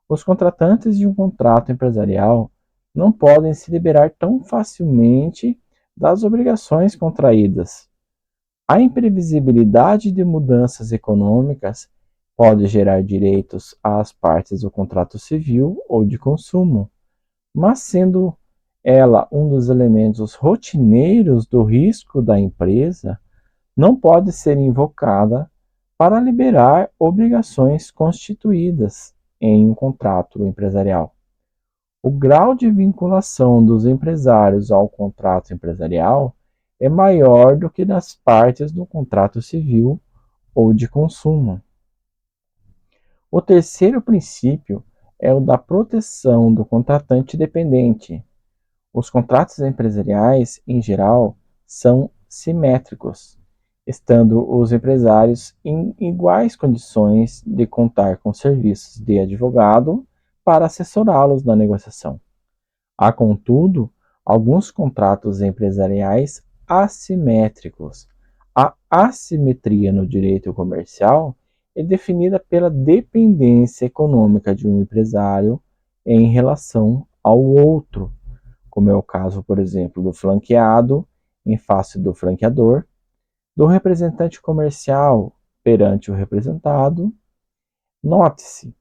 os contratantes de um contrato empresarial não podem se liberar tão facilmente das obrigações contraídas. A imprevisibilidade de mudanças econômicas pode gerar direitos às partes do contrato civil ou de consumo, mas sendo ela um dos elementos rotineiros do risco da empresa, não pode ser invocada para liberar obrigações constituídas em um contrato empresarial. O grau de vinculação dos empresários ao contrato empresarial é maior do que das partes do contrato civil ou de consumo. O terceiro princípio é o da proteção do contratante dependente. Os contratos empresariais, em geral, são simétricos, estando os empresários em iguais condições de contar com serviços de advogado para assessorá-los na negociação. Há, contudo, alguns contratos empresariais assimétricos. A assimetria no direito comercial é definida pela dependência econômica de um empresário em relação ao outro, como é o caso, por exemplo, do franqueado em face do franqueador, do representante comercial perante o representado. Note-se,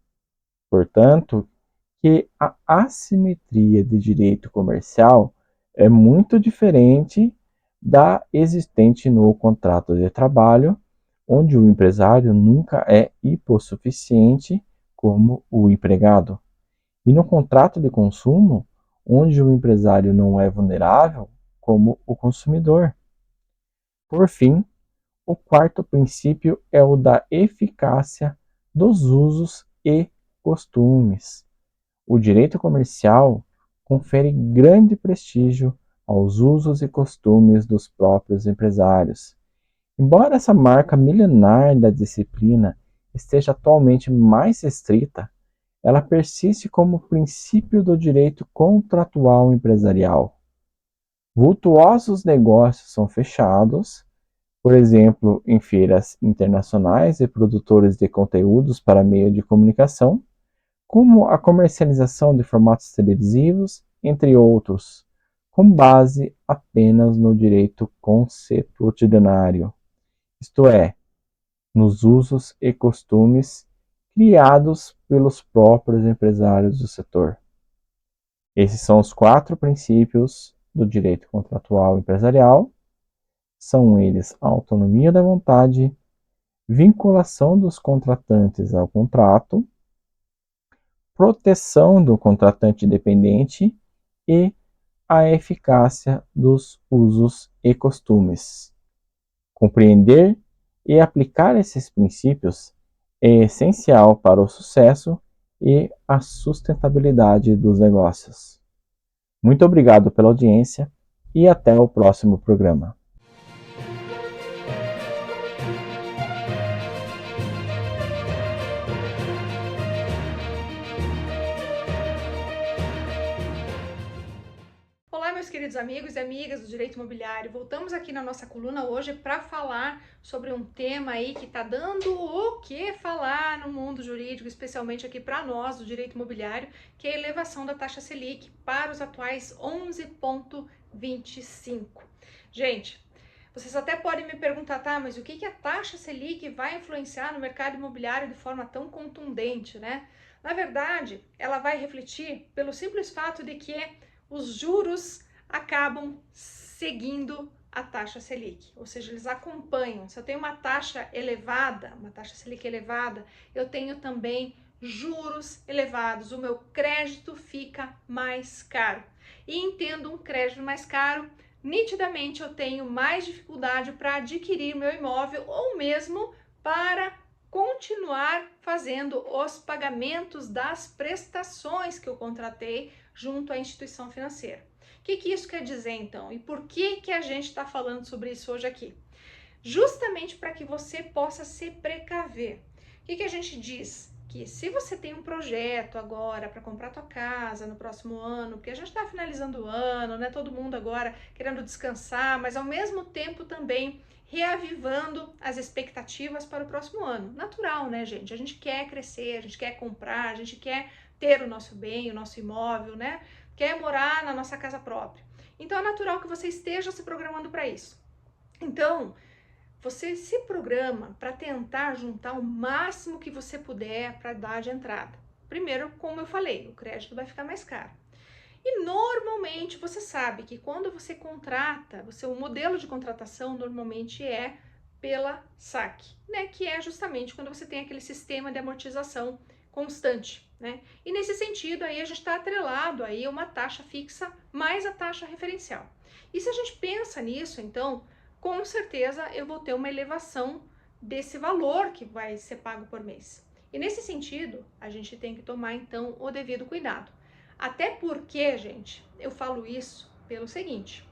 portanto, que a assimetria de direito comercial é muito diferente da existente no contrato de trabalho, onde o empresário nunca é hipossuficiente como o empregado, e no contrato de consumo, onde o empresário não é vulnerável como o consumidor. Por fim, o quarto princípio é o da eficácia dos usos e costumes. O direito comercial confere grande prestígio aos usos e costumes dos próprios empresários. Embora essa marca milenar da disciplina esteja atualmente mais restrita, ela persiste como princípio do direito contratual empresarial. Vultuosos negócios são fechados, por exemplo, em feiras internacionais e produtores de conteúdos para meio de comunicação, como a comercialização de formatos televisivos, entre outros, com base apenas no direito consuetudinário, isto é, nos usos e costumes criados pelos próprios empresários do setor. Esses são os 4 princípios do direito contratual empresarial. São eles a autonomia da vontade, vinculação dos contratantes ao contrato, proteção do contratante dependente e a eficácia dos usos e costumes. Compreender e aplicar esses princípios é essencial para o sucesso e a sustentabilidade dos negócios. Muito obrigado pela audiência e até o próximo programa. Olá, meus queridos amigos e amigas do Direito Imobiliário. Voltamos aqui na nossa coluna hoje para falar sobre um tema aí que está dando o que falar no mundo jurídico, especialmente aqui para nós do Direito Imobiliário, que é a elevação da taxa Selic para os atuais 11,25. Gente, vocês até podem me perguntar, tá, mas o que a taxa Selic vai influenciar no mercado imobiliário de forma tão contundente, né? Na verdade, ela vai refletir pelo simples fato de que os juros acabam seguindo a taxa Selic, ou seja, eles acompanham. Se eu tenho uma taxa elevada, uma taxa Selic elevada, eu tenho também juros elevados, o meu crédito fica mais caro. E entendo um crédito mais caro, nitidamente eu tenho mais dificuldade para adquirir meu imóvel ou mesmo para continuar fazendo os pagamentos das prestações que eu contratei junto à instituição financeira. O que isso quer dizer então? E por que a gente está falando sobre isso hoje aqui? Justamente para que você possa se precaver. O que a gente diz? Que se você tem um projeto agora para comprar tua casa no próximo ano, porque a gente está finalizando o ano, né? Todo mundo agora querendo descansar, mas ao mesmo tempo também reavivando as expectativas para o próximo ano. Natural, né, gente? A gente quer crescer, a gente quer comprar, a gente quer ter o nosso bem, o nosso imóvel, né? Quer morar na nossa casa própria. Então é natural que você esteja se programando para isso. Então, você se programa para tentar juntar o máximo que você puder para dar de entrada. Primeiro, como eu falei, o crédito vai ficar mais caro. E normalmente você sabe que quando você contrata, o modelo de contratação normalmente é pela saque, né? Que é justamente quando você tem aquele sistema de amortização constante, né? E nesse sentido aí a gente está atrelado aí a uma taxa fixa mais a taxa referencial. E se a gente pensa nisso, então, com certeza eu vou ter uma elevação desse valor que vai ser pago por mês. E nesse sentido, a gente tem que tomar então o devido cuidado. Até porque, gente, eu falo isso pelo seguinte: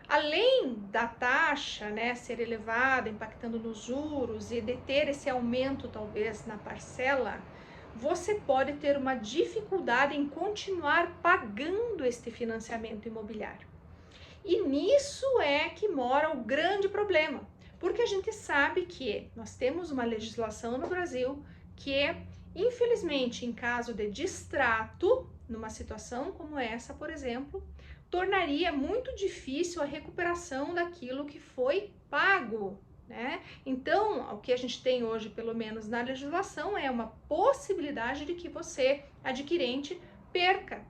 além da taxa, né, ser elevada, impactando nos juros e de ter esse aumento talvez na parcela, você pode ter uma dificuldade em continuar pagando este financiamento imobiliário. E nisso é que mora o grande problema, porque a gente sabe que nós temos uma legislação no Brasil que, infelizmente, em caso de distrato, numa situação como essa, por exemplo, tornaria muito difícil a recuperação daquilo que foi pago, né? Então, o que a gente tem hoje, pelo menos na legislação, é uma possibilidade de que você, adquirente, perca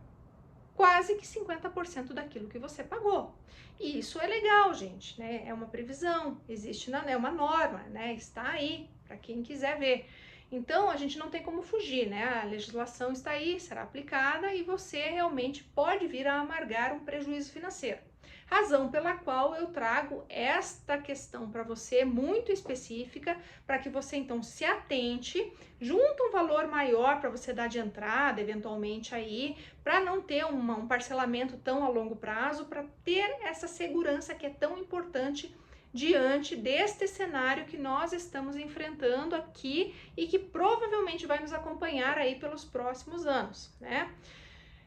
quase que 50% daquilo que você pagou. E isso é legal, gente, né? É uma previsão, existe, é uma norma, né? Está aí para quem quiser ver. Então, a gente não tem como fugir, né? A legislação está aí, será aplicada e você realmente pode vir a amargar um prejuízo financeiro. Razão pela qual eu trago esta questão para você muito específica, para que você então se atente, junta um valor maior para você dar de entrada, eventualmente aí, para não ter um parcelamento tão a longo prazo, para ter essa segurança que é tão importante diante deste cenário que nós estamos enfrentando aqui e que provavelmente vai nos acompanhar aí pelos próximos anos, né?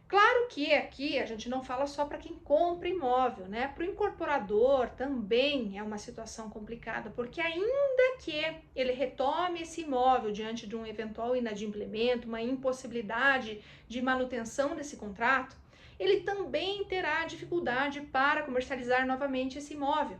Claro que aqui a gente não fala só para quem compra imóvel, né? Para o incorporador também é uma situação complicada, porque ainda que ele retome esse imóvel diante de um eventual inadimplemento, uma impossibilidade de manutenção desse contrato, ele também terá dificuldade para comercializar novamente esse imóvel.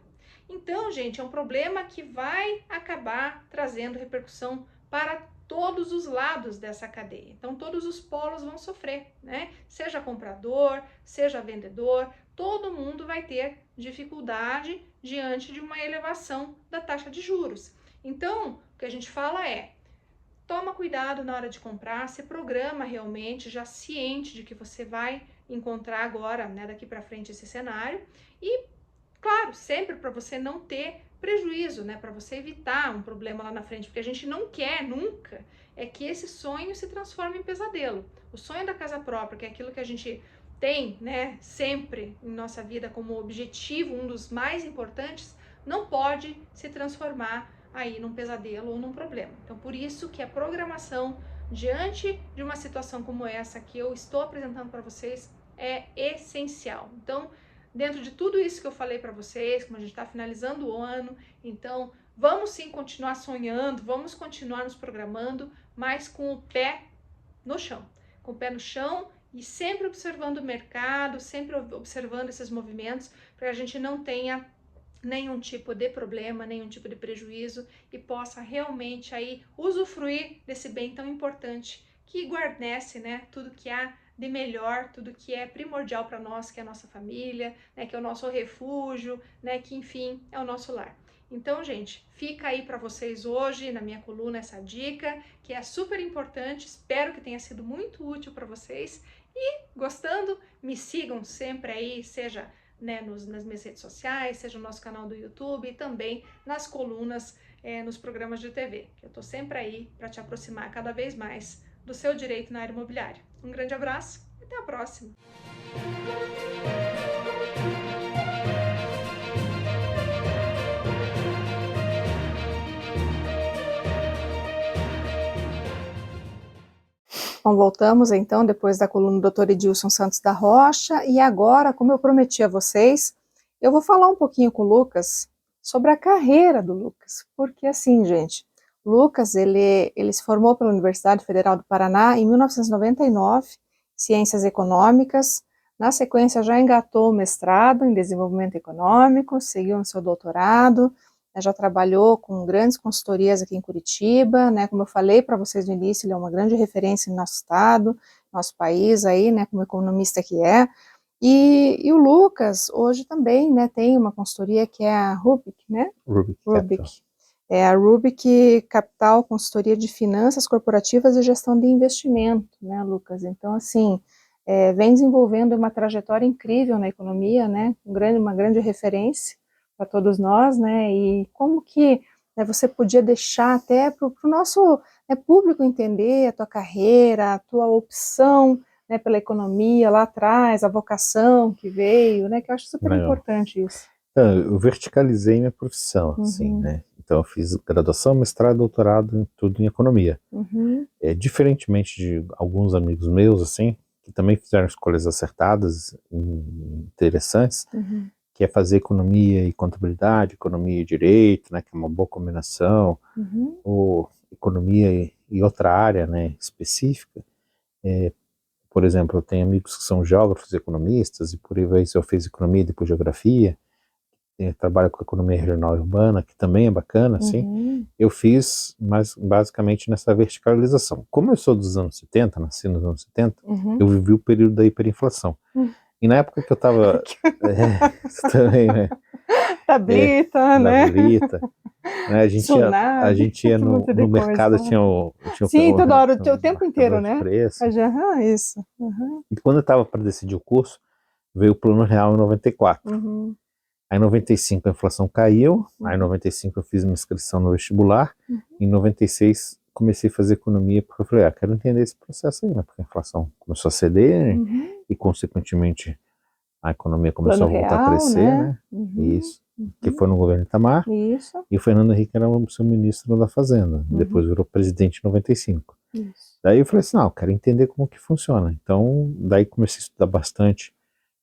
Então, gente, é um problema que vai acabar trazendo repercussão para todos os lados dessa cadeia. Então, todos os polos vão sofrer, né? Seja comprador, seja vendedor, todo mundo vai ter dificuldade diante de uma elevação da taxa de juros. Então, o que a gente fala é: toma cuidado na hora de comprar, se programa realmente, já ciente de que você vai encontrar agora, né, daqui para frente esse cenário, e claro, sempre para você não ter prejuízo, né, para você evitar um problema lá na frente, porque a gente não quer nunca é que esse sonho se transforme em pesadelo. O sonho da casa própria, que é aquilo que a gente tem, né, sempre em nossa vida como objetivo, um dos mais importantes, não pode se transformar aí num pesadelo ou num problema. Então, por isso que a programação diante de uma situação como essa que eu estou apresentando para vocês é essencial. Então, dentro de tudo isso que eu falei para vocês, como a gente está finalizando o ano, então vamos sim continuar sonhando, vamos continuar nos programando, mas com o pé no chão. Com o pé no chão e sempre observando o mercado, sempre observando esses movimentos, para que a gente não tenha nenhum tipo de problema, nenhum tipo de prejuízo e possa realmente aí usufruir desse bem tão importante que guarnece, né, tudo que há de melhor, tudo que é primordial para nós, que é a nossa família, né, que é o nosso refúgio, né, que enfim é o nosso lar. Então, gente, fica aí para vocês hoje na minha coluna essa dica, que é super importante, espero que tenha sido muito útil para vocês e gostando, me sigam sempre aí, seja, né, nas minhas redes sociais, seja no nosso canal do YouTube e também nas colunas, nos programas de TV. Eu estou sempre aí para te aproximar cada vez mais do seu direito na área imobiliária. Um grande abraço e até a próxima! Bom, voltamos então depois da coluna do Dr. Edilson Santos da Rocha e agora, como eu prometi a vocês, eu vou falar um pouquinho com o Lucas sobre a carreira do Lucas, porque assim, gente, o Lucas, ele se formou pela Universidade Federal do Paraná em 1999, Ciências Econômicas, na sequência já engatou o mestrado em Desenvolvimento Econômico, seguiu no seu doutorado, já trabalhou com grandes consultorias aqui em Curitiba, né, como eu falei para vocês no início, ele é uma grande referência no nosso estado, nosso país aí, né, como economista que é, e o Lucas hoje também, né, tem uma consultoria que é a Rubik, né? Rubik. É a Rubik Capital, consultoria de finanças corporativas e gestão de investimento, né, Lucas? Então, assim, vem desenvolvendo uma trajetória incrível na economia, né, uma grande referência para todos nós, né, e como que, né, você podia deixar até para o nosso, né, público entender a tua carreira, a tua opção, né, pela economia lá atrás, a vocação que veio, né, que eu acho super importante isso. Então, eu verticalizei minha profissão, assim, né, então eu fiz graduação, mestrado, doutorado, tudo em economia. Diferentemente de alguns amigos meus, assim, que também fizeram escolhas acertadas, interessantes, que é fazer economia e contabilidade, economia e direito, né, que é uma boa combinação, ou economia e outra área, né, específica. Por exemplo, eu tenho amigos que são geógrafos e economistas, e por aí vai, eu fiz economia e depois geografia, trabalho com economia regional e urbana, que também é bacana, assim. Eu fiz, mas basicamente nessa verticalização. Como eu sou dos anos 70, nasci nos anos 70, eu vivi o período da hiperinflação. E na época que eu estava... também, né? Tablita, né? Tablita. Né? A gente ia no mercado, tinha Sim, toda hora, o tempo inteiro, né? Preço. Isso. E quando eu estava para decidir o curso, veio o Plano Real em 94. Aí em 95 a inflação caiu, aí em 95 eu fiz uma inscrição no vestibular, em 96 comecei a fazer economia, porque eu falei, quero entender esse processo aí, né? Porque a inflação começou a ceder, e consequentemente a economia começou a voltar a crescer, né? Isso. Que foi no governo Itamar, e o Fernando Henrique era o seu ministro da Fazenda, depois virou presidente em 95. Daí eu falei assim, não, eu quero entender como que funciona. Então, daí comecei a estudar bastante,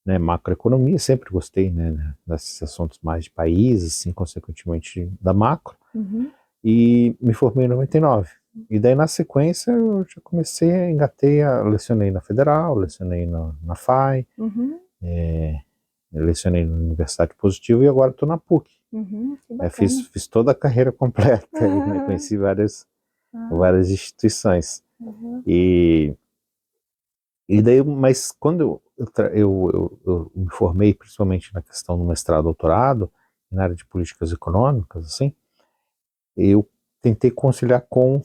né, macroeconomia, sempre gostei, né, desses assuntos mais de país, assim, consequentemente da macro, e me formei em 99. E daí, na sequência, eu já comecei, lecionei na Federal, lecionei na FAI, lecionei na Universidade Positivo e agora estou na PUC. Que bacana. Fiz toda a carreira completa, aí, né? Conheci várias instituições. E daí, mas quando eu me formei, principalmente na questão do mestrado, doutorado, na área de políticas econômicas, assim, eu tentei conciliar com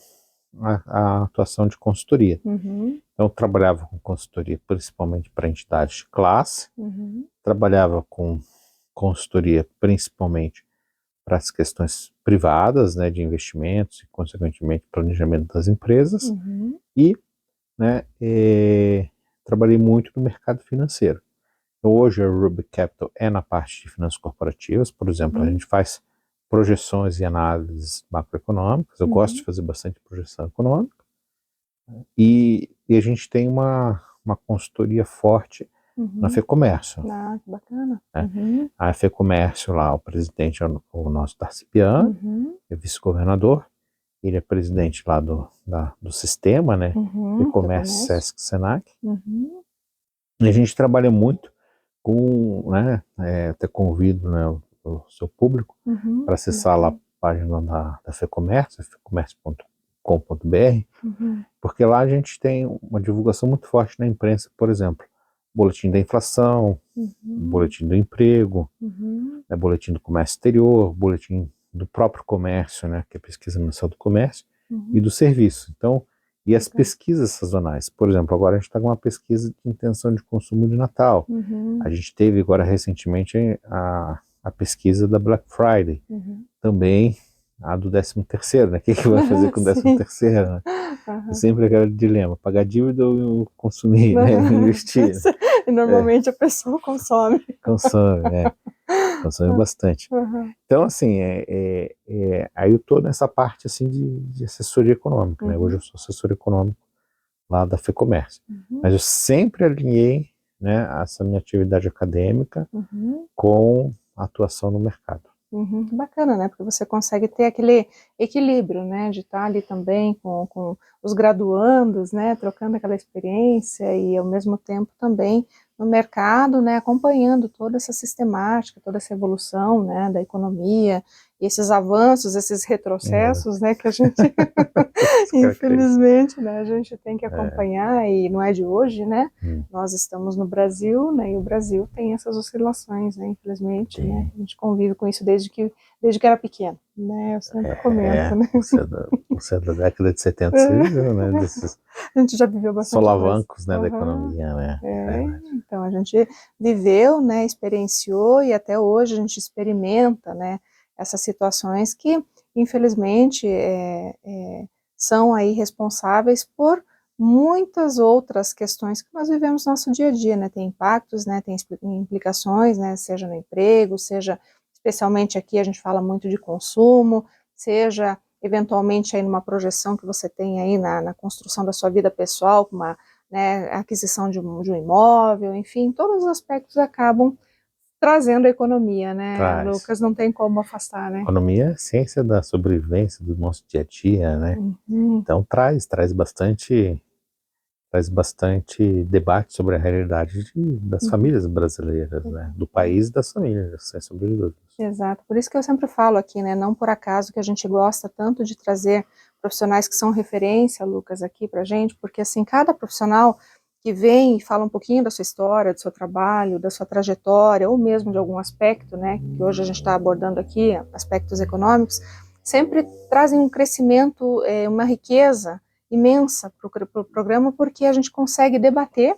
a atuação de consultoria. Então, eu trabalhava com consultoria principalmente para entidades de classe, trabalhava com consultoria principalmente para as questões privadas, né, de investimentos e, consequentemente, planejamento das empresas, e, né, trabalhei muito no mercado financeiro. Então, hoje a Rubik Capital é na parte de finanças corporativas, por exemplo, a gente faz projeções e análises macroeconômicas, eu gosto de fazer bastante projeção econômica, e a gente tem uma consultoria forte na FEComércio. Que bacana. A FEComércio lá, o presidente é o nosso Darcy Piano, é vice-governador, ele é presidente lá do sistema, né, FEComércio, Sesc, Senac, e a gente trabalha muito com, né, até convido, né, o seu público para acessar lá a página da FEComércio, fecomércio.com.br, porque lá a gente tem uma divulgação muito forte na imprensa, por exemplo, boletim da inflação, boletim do emprego, né, boletim do comércio exterior, boletim do próprio comércio, né, que é a pesquisa mensal do comércio, e do serviço. Então, e as pesquisas sazonais. Por exemplo, agora a gente está com uma pesquisa de intenção de consumo de Natal. A gente teve agora recentemente a pesquisa da Black Friday. Também a do 13º, né? O que vai fazer com o 13º, né? Sempre aquele dilema, pagar dívida ou consumir, né? Investir. E normalmente a pessoa consome. Consome bastante. Então, assim, aí eu estou nessa parte assim, de assessoria econômica, né? Hoje eu sou assessor econômico lá da FEComércio. Mas eu sempre alinhei, né, essa minha atividade acadêmica com a atuação no mercado. Bacana, né? Porque você consegue ter aquele equilíbrio, né? De estar ali também com os graduandos, né? Trocando aquela experiência e ao mesmo tempo também no mercado, né? Acompanhando toda essa sistemática, toda essa evolução, né? Da economia, e esses avanços, esses retrocessos, né? Que a gente, infelizmente, né? A gente tem que acompanhar e não é de hoje, né? Nós estamos no Brasil, né? E o Brasil tem essas oscilações, né? Infelizmente, né? A gente convive com isso desde que era pequeno, né? Eu sempre comento, né? Você é da década de 70, você viveu, né? Desses a gente já viveu bastante solavancos, né, da economia, né? Então a gente viveu, né? Experienciou e até hoje a gente experimenta, né? Essas situações que, infelizmente, são aí responsáveis por muitas outras questões que nós vivemos no nosso dia a dia, né? Tem impactos, né? Tem implicações, né? Seja no emprego, seja, especialmente aqui a gente fala muito de consumo, seja eventualmente aí numa projeção que você tem aí na construção da sua vida pessoal, com uma, né, aquisição de um imóvel, enfim, todos os aspectos acabam trazendo a economia, né, Lucas? Não tem como afastar, né? Economia é a ciência da sobrevivência do nosso dia a dia, né? Então traz bastante debate sobre a realidade das famílias brasileiras, né? Do país e das famílias, sem sombra de dúvidas. Exato, por isso que eu sempre falo aqui, né? Não por acaso que a gente gosta tanto de trazer profissionais que são referência, Lucas, aqui pra gente, porque assim, cada profissional que vem e fala um pouquinho da sua história, do seu trabalho, da sua trajetória, ou mesmo de algum aspecto, né, que hoje a gente está abordando aqui, aspectos econômicos, sempre trazem um crescimento, uma riqueza imensa para o programa, porque a gente consegue debater,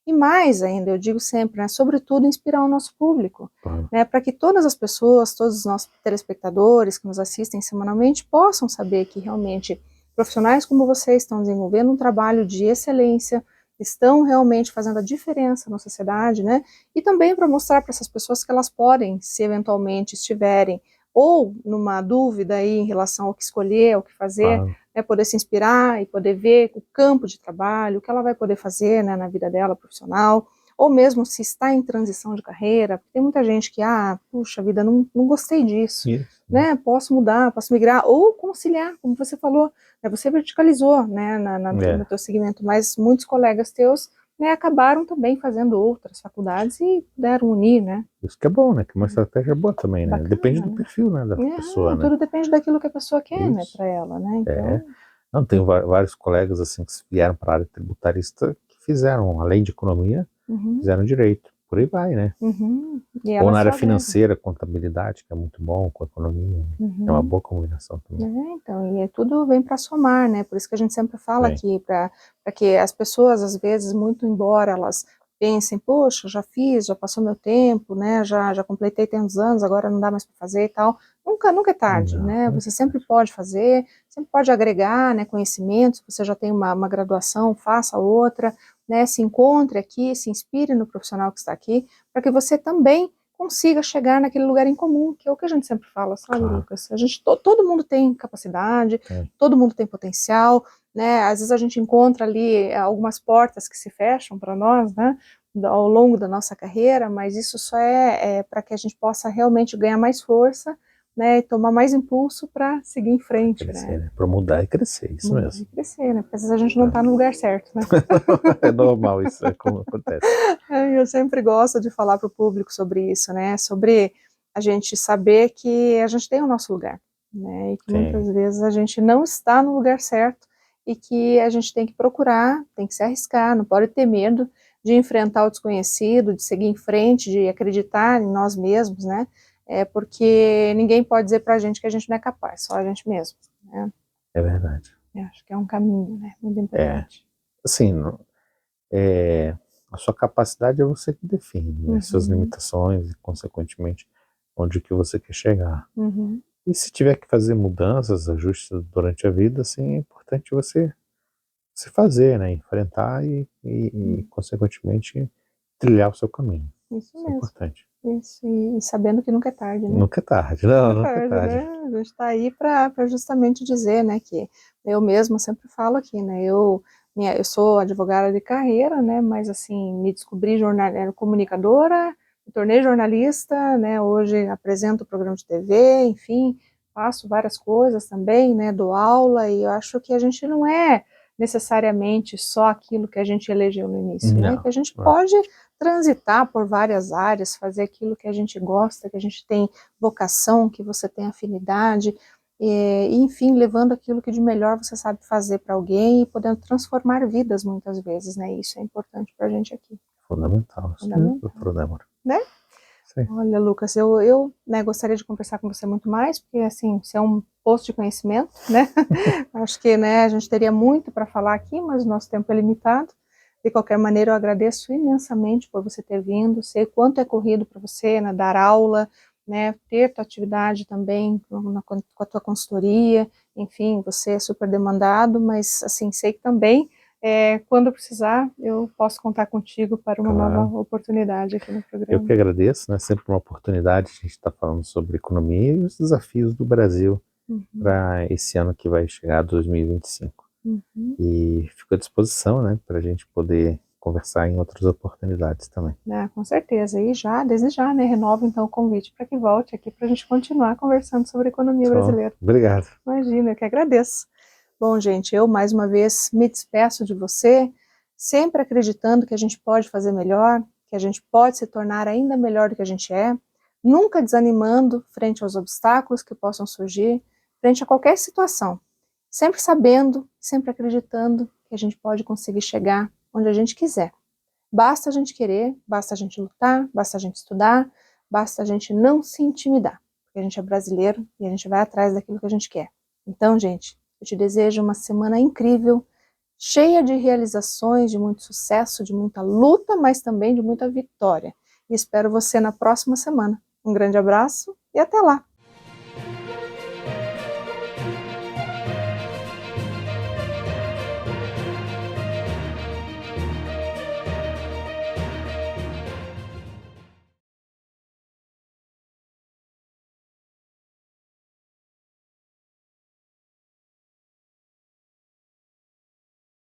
e mais ainda, eu digo sempre, né, sobretudo inspirar o nosso público, né, para que todas as pessoas, todos os nossos telespectadores que nos assistem semanalmente possam saber que realmente profissionais como vocês estão desenvolvendo um trabalho de excelência, estão realmente fazendo a diferença na sociedade, né? E também para mostrar para essas pessoas que elas podem, se eventualmente estiverem ou numa dúvida aí em relação ao que escolher, ao que fazer, né, poder se inspirar e poder ver o campo de trabalho, o que ela vai poder fazer, né, na vida dela profissional, ou mesmo se está em transição de carreira, tem muita gente que, puxa vida, não gostei disso, Isso. né, posso mudar, posso migrar, ou conciliar, como você falou, né, você verticalizou, né, no teu segmento, mas muitos colegas teus, né, acabaram também fazendo outras faculdades e puderam unir, né. Isso que é bom, né, que é uma estratégia boa também, né, Bacana, depende do né? perfil, né, da pessoa, né. Tudo depende daquilo que a pessoa quer, né, Isso. para ela, né, então... Não, tenho vários colegas, assim, que vieram para a área tributarista, que fizeram, além de economia, fizeram direito, por aí vai, né. E Ou ela na área só agrega. financeira, contabilidade, que é muito bom, com economia, é uma boa combinação também. Então, e tudo vem para somar, né, por isso que a gente sempre fala Bem. aqui, para que as pessoas, às vezes, muito embora elas pensem, poxa, já fiz, já passou meu tempo, né, já completei tantos anos, agora não dá mais para fazer e tal, nunca é tarde, Não, né, você sempre pode fazer, sempre pode agregar, né, conhecimentos, você já tem uma graduação, faça outra, né, se encontre aqui, se inspire no profissional que está aqui, para que você também consiga chegar naquele lugar em comum, que é o que a gente sempre fala, sabe, Claro. Lucas? todo mundo tem capacidade, todo mundo tem potencial, né? Às vezes a gente encontra ali algumas portas que se fecham para nós, né? Ao longo da nossa carreira, mas isso só é para que a gente possa realmente ganhar mais força, né? E tomar mais impulso para seguir em frente, Crescer, né? né? Para mudar e crescer, isso Mudar mesmo. e crescer, né? Porque às vezes a gente não está no lugar certo, né? É normal, isso é como acontece. Eu sempre gosto de falar para o público sobre isso, né? Sobre a gente saber que a gente tem o nosso lugar, né? E que muitas vezes a gente não está no lugar certo e que a gente tem que procurar, tem que se arriscar, não pode ter medo de enfrentar o desconhecido, de seguir em frente, de acreditar em nós mesmos, né? Porque ninguém pode dizer para a gente que a gente não é capaz, só a gente mesmo, né? É verdade. Eu acho que é um caminho, né? Muito importante. Assim, a sua capacidade é você que define, né? Suas limitações e, consequentemente, onde que você quer chegar. E se tiver que fazer mudanças, ajustes durante a vida, assim, é importante você fazer, né? Enfrentar e consequentemente, trilhar o seu caminho. Isso Isso é mesmo. importante. Isso, e sabendo que nunca é tarde, né? Nunca é tarde, não, Nunca nunca é é tarde, tarde. né? A gente está aí para justamente dizer, né, que eu mesma sempre falo aqui, né, eu sou advogada de carreira, né, mas assim, me descobri comunicadora, me tornei jornalista, né, hoje apresento programa de TV, enfim, faço várias coisas também, né, dou aula, e eu acho que a gente não é necessariamente só aquilo que a gente elegeu no início, né, que a gente pode transitar por várias áreas, fazer aquilo que a gente gosta, que a gente tem vocação, que você tem afinidade, e enfim, levando aquilo que de melhor você sabe fazer para alguém e podendo transformar vidas muitas vezes, né? Isso é importante para a gente aqui. Fundamental, isso mesmo, doutora Débora. Né? Sim. Olha, Lucas, eu né, gostaria de conversar com você muito mais, porque assim, você é um poço de conhecimento, né? Acho que né, a gente teria muito para falar aqui, mas o nosso tempo é limitado. De qualquer maneira, eu agradeço imensamente por você ter vindo, sei quanto é corrido para você, né, dar aula, né, ter tua atividade também com a tua consultoria, enfim, você é super demandado, mas assim, sei que também, quando precisar, eu posso contar contigo para uma nova oportunidade aqui no programa. Eu que agradeço, né, sempre uma oportunidade, a gente está falando sobre economia e os desafios do Brasil para esse ano que vai chegar, 2025. E fico à disposição, né, para a gente poder conversar em outras oportunidades também. Com certeza, e desde já, né, renovo então o convite para que volte aqui para a gente continuar conversando sobre a economia brasileira. Obrigado. Imagina, eu que agradeço. Bom, gente, eu mais uma vez me despeço de você, sempre acreditando que a gente pode fazer melhor, que a gente pode se tornar ainda melhor do que a gente é, nunca desanimando frente aos obstáculos que possam surgir, frente a qualquer situação, sempre sabendo, sempre acreditando que a gente pode conseguir chegar onde a gente quiser. Basta a gente querer, basta a gente lutar, basta a gente estudar, basta a gente não se intimidar, porque a gente é brasileiro e a gente vai atrás daquilo que a gente quer. Então, gente, eu te desejo uma semana incrível, cheia de realizações, de muito sucesso, de muita luta, mas também de muita vitória. E espero você na próxima semana. Um grande abraço e até lá!